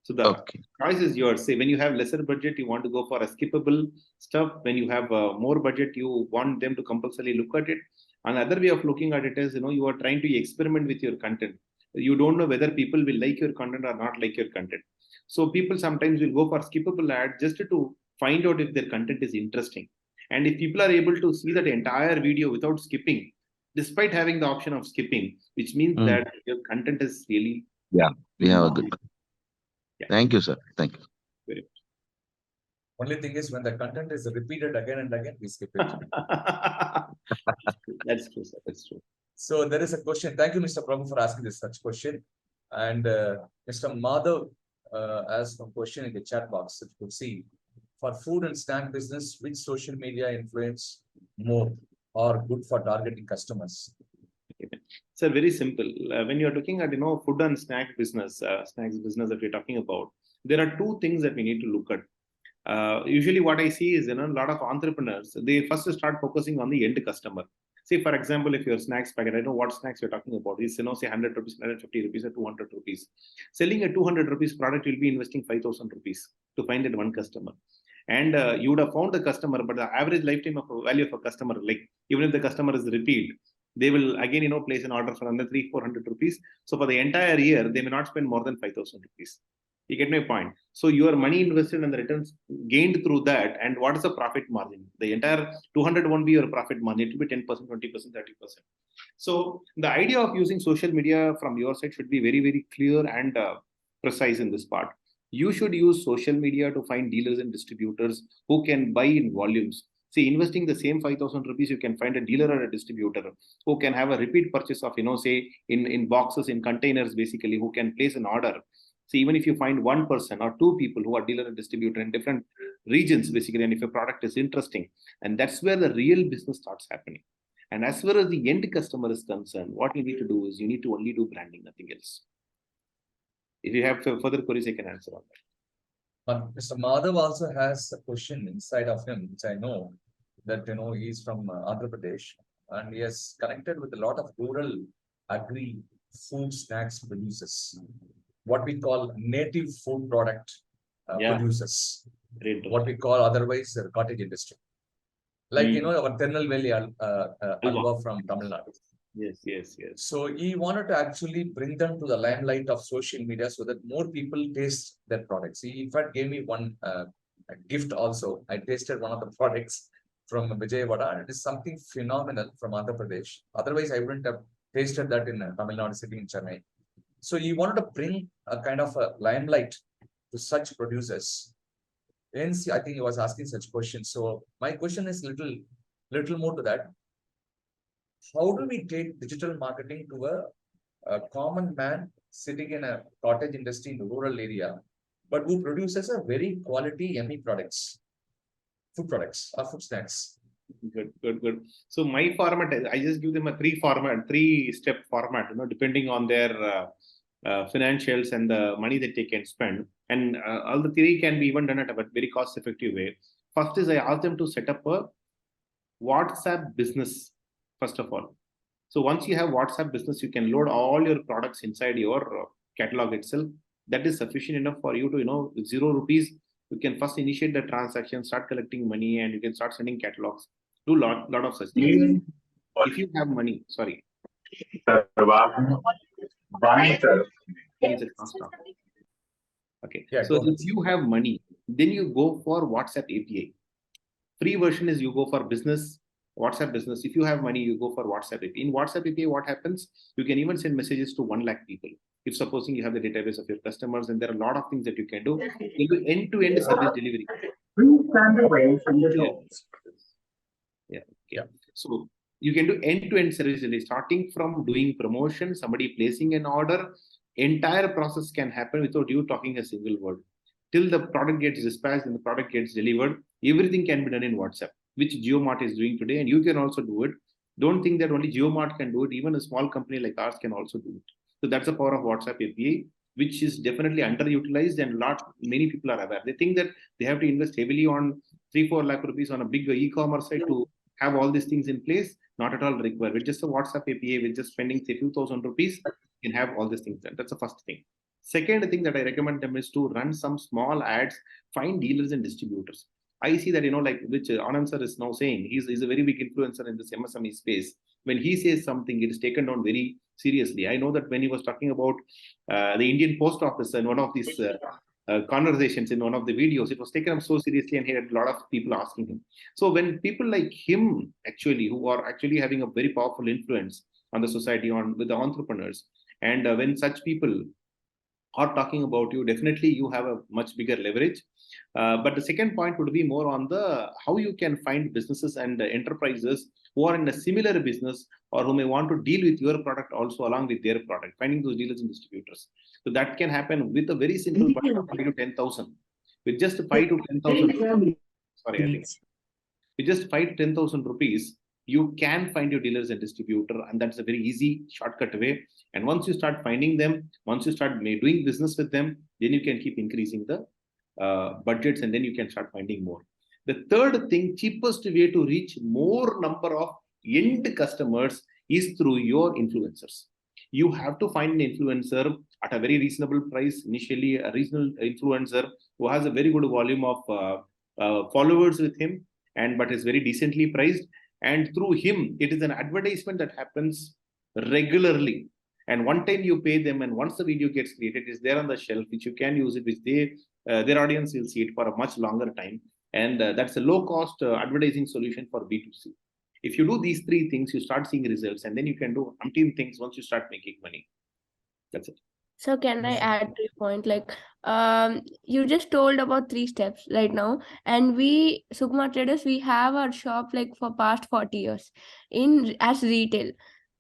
So the choice is yours. Say when you have lesser budget, you want to go for a skippable stuff. When you have more budget, you want them to compulsorily look at it. Another way of looking at it is, you are trying to experiment with your content. You don't know whether people will like your content or not like your content. So people sometimes will go for skippable ads just to find out if their content is interesting. And if people are able to see that entire video without skipping, despite having the option of skipping, which means that your content is really we have a good. Yeah. Thank you, sir. Thank you. Very much. Only thing is when the content is repeated again and again, we skip it. That's true, sir. That's true. So there is a question. Thank you, Mr. Prabhu, for asking this such question. And Mr. Madhav asked a question in the chat box. If you could see, for food and snack business, which social media influence more or good for targeting customers? So very simple. When you're looking at food and snack business, snacks business that we're talking about, there are two things that we need to look at. Usually, what I see is a lot of entrepreneurs, they first start focusing on the end customer. Say, for example, if your snacks packet, I know what snacks you're talking about, is say 100 rupees, 150 rupees, or 200 rupees. Selling a 200 rupees product, you'll be investing 5,000 rupees to find that one customer. And you would have found the customer, but the average lifetime of value of a customer, like even if the customer is repeat, they will again place an order for another 300-400 rupees. So for the entire year, they may not spend more than 5,000 rupees. You get my point. So your money invested and the returns gained through that. And what is the profit margin? The entire 200 won't be your profit margin. It will be 10%, 20%, 30%. So the idea of using social media from your side should be very, very clear and precise in this part. You should use social media to find dealers and distributors who can buy in volumes. See, investing the same 5,000 rupees, you can find a dealer or a distributor who can have a repeat purchase of, say, in boxes, in containers, basically, who can place an order. So even if you find one person or two people who are dealer and distributor in different regions, basically, and if a product is interesting, and that's where the real business starts happening. And as far as the end customer is concerned, what you need to do is you need to only do branding, nothing else. If you have further queries, I can answer on that. Mr. Madhav also has a question inside of him, which I know that he's from Andhra Pradesh, and he has connected with a lot of rural agri food snacks producers, what we call native food product producers, what we call otherwise cottage industry, like our Tirunelveli alva from Tamil Nadu. Yes. So he wanted to actually bring them to the limelight of social media so that more people taste their products. He in fact gave me one gift also. I tasted one of the products from Vijayawada, and it is something phenomenal from Andhra Pradesh. Otherwise, I wouldn't have tasted that in Tamil Nadu, sitting in Chennai. So he wanted to bring a kind of a limelight to such producers. Hence, I think he was asking such questions. So my question is little more to that. How do we take digital marketing to a common man sitting in a cottage industry in the rural area, but who produces a very quality yummy products, food products or food snacks. Good. So my format, I just give them a three-step format, depending on their financials and the money that they can spend. And all the three can be even done at a very cost-effective way. First is I ask them to set up a WhatsApp business, first of all. So once you have WhatsApp business, you can load all your products inside your catalog itself. That is sufficient enough for you to, with 0 rupees, you can first initiate the transaction, start collecting money, and you can start sending catalogs. Do lot of such things. If you have money, sorry. Okay. Yeah, so if you have money, then you go for WhatsApp API. Free version is you go for business, WhatsApp business. If you have money, you go for WhatsApp API. In WhatsApp API, what happens? You can even send messages to 1 lakh people. If supposing you have the database of your customers, and there are a lot of things that you can do. You do end-to-end service delivery. Please stand away from the doors. Yeah. So you can do end-to-end service delivery, starting from doing promotion, somebody placing an order. Entire process can happen without you talking a single word. Till the product gets dispatched and the product gets delivered, everything can be done in WhatsApp, which JioMart is doing today, and you can also do it. Don't think that only JioMart can do it. Even a small company like ours can also do it. So that's the power of WhatsApp API, which is definitely underutilized, and many people are aware. They think that they have to invest heavily on 3-4 lakh rupees on a big e-commerce site to have all these things in place. Not at all required. With just a WhatsApp API, with just spending say 2,000 rupees, you can have all these things done. That's the first thing. Second thing that I recommend them is to run some small ads, find dealers and distributors. I see that, like which Anand sir is now saying, he's a very big influencer in this MSME space. When he says something, it is taken down very seriously. I know that when he was talking about the Indian Post Office and one of these conversations in one of the videos, it was taken up so seriously, and he had a lot of people asking him. So when people like him, actually, who are actually having a very powerful influence on the society, with the entrepreneurs, and when such people are talking about you, definitely you have a much bigger leverage. But the second point would be more on the how you can find businesses and enterprises who are in a similar business or who may want to deal with your product also along with their product, finding those dealers and distributors. So that can happen with a very simple budget of 5 to 10,000. With just 5 to 10,000, with just 5 to 10,000 rupees, you can find your dealers and distributor, and that's a very easy shortcut way. And once you start finding them, once you start doing business with them, then you can keep increasing the budgets, and then you can start finding more. The third thing, cheapest way to reach more number of end customers is through your influencers. You have to find an influencer at a very reasonable price. Initially, a reasonable influencer who has a very good volume of followers with him, but is very decently priced. And through him, it is an advertisement that happens regularly. And one time you pay them, and once the video gets created, it's there on the shelf, which you can use it, which their audience will see it for a much longer time. And that's a low-cost advertising solution for B2C. If you do these three things, you start seeing results, and then you can do umpteen things once you start making money. That's it. So can I add to your point? Like, you just told about 3 steps right now, and we Sukumar Traders, we have our shop like for past 40 years as retail,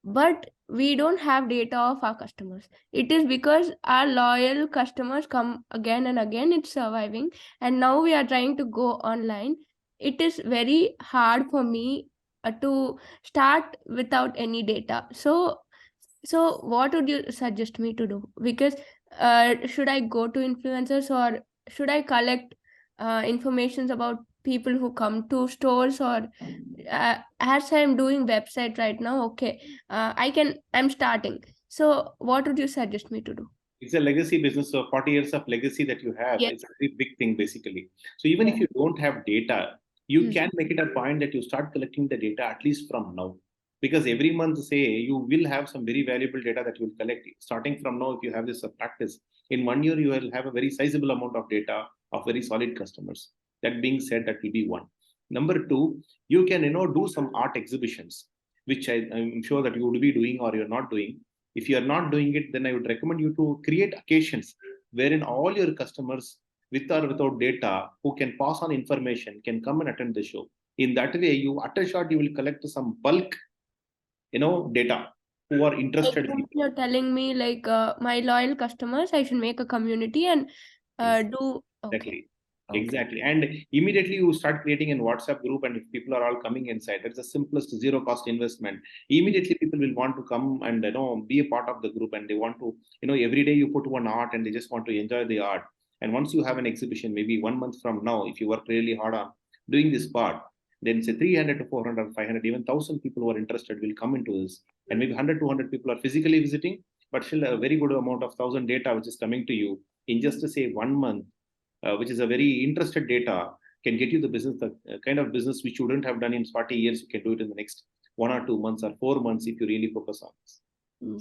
but we don't have data of our customers. It is because our loyal customers come again and again. It's surviving, and now we are trying to go online. It is very hard for me to start without any data. So what would you suggest me to do? Because should I go to influencers, or should I collect informations about people who come to stores, or as I'm doing website right now, okay, I'm starting. So what would you suggest me to do? It's a legacy business, so 40 years of legacy that you have. Yes. It's a very big thing, basically. So even if you don't have data, you can make it a point that you start collecting the data at least from now. Because every month, say, you will have some very valuable data that you will collect. Starting from now, if you have this practice, in 1 year, you will have a very sizable amount of data of very solid customers. That being said, that will be one. Number two, you can do some art exhibitions, which I'm sure that you would be doing or you're not doing. If you are not doing it, then I would recommend you to create occasions wherein all your customers, with or without data, who can pass on information, can come and attend the show. In that way, you at a shot, you will collect some bulk data who are interested. You're telling me like my loyal customers, I should make a community and Do okay. Exactly. Okay. Exactly. And immediately you start creating a WhatsApp group, and if people are all coming inside, that's the simplest zero cost investment. Immediately people will want to come and be a part of the group, and they want to, every day you put one art and they just want to enjoy the art. And once you have an exhibition, maybe 1 month from now, if you work really hard on doing this part, then say 300 to 400, 500, even 1,000 people who are interested will come into this. And maybe 100, 200 people are physically visiting, but still a very good amount of 1,000 data which is coming to you in just to say 1 month, which is a very interested data, can get you the business, the kind of business which you wouldn't have done in 40 years. You can do it in the next 1 or 2 months or 4 months if you really focus on this.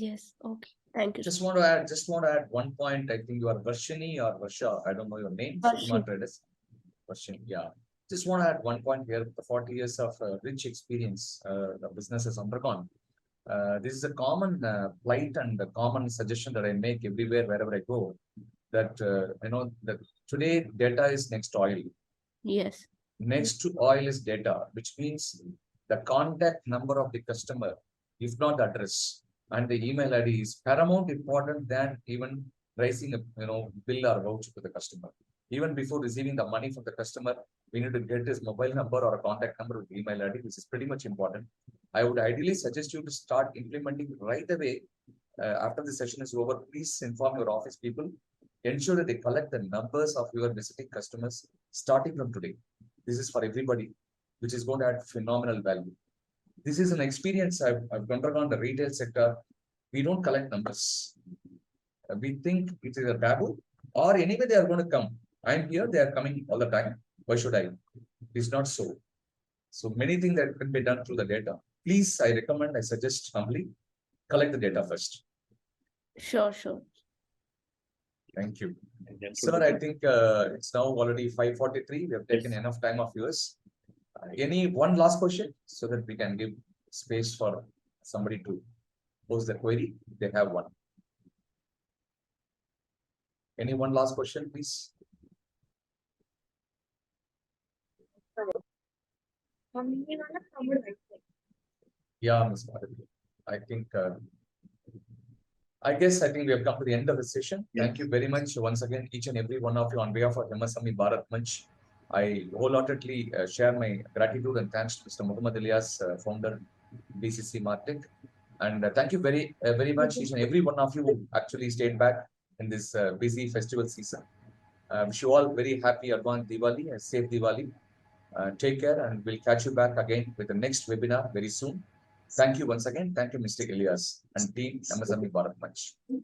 Yes. Okay. Thank you. Just want to add one point. I think you are Varshini or Varsha. I don't know your name. Varshini. Varshini. Yeah. Just want to add one point here. The 40 years of rich experience the business has undergone. This is a common plight and a common suggestion that I make everywhere, wherever I go. That that today data is next to oil. Yes. Next to oil is data, which means the contact number of the customer, if not the address, and the email ID is paramount important than even raising a bill or voucher to the customer. Even before receiving the money from the customer, we need to get his mobile number or a contact number with email ID, which is pretty much important. I would ideally suggest you to start implementing right away. After the session is over, please inform your office people. Ensure that they collect the numbers of your visiting customers starting from today. This is for everybody, which is going to add phenomenal value. This is an experience I've undergone the retail sector. We don't collect numbers. We think it is a taboo, or anyway they are going to come. I'm here, they are coming all the time. Why should I? It's not so. So many things that can be done through the data. Please, I recommend, I suggest humbly, collect the data first. Sure. Thank you. Sir, I think it's now already 5:43. We have taken enough time of yours. Any one last question so that we can give space for somebody to pose the query if they have one. Any one last question, please? Yeah, Ms. Bharat. I think we have come to the end of the session. Yes. Thank you very much once again, each and every one of you, on behalf of MSME Bharat Manch. I wholeheartedly share my gratitude and thanks to Mr. Muhammad Ilyas, founder, BCC Martech. And thank you very much, each and every one of you who actually stayed back in this busy festival season. Wish you all very happy advanced Diwali and safe Diwali. Take care, and we'll catch you back again with the next webinar very soon. Thank you once again. Thank you, Mr. Ilyas and team MSME Bharat Manch.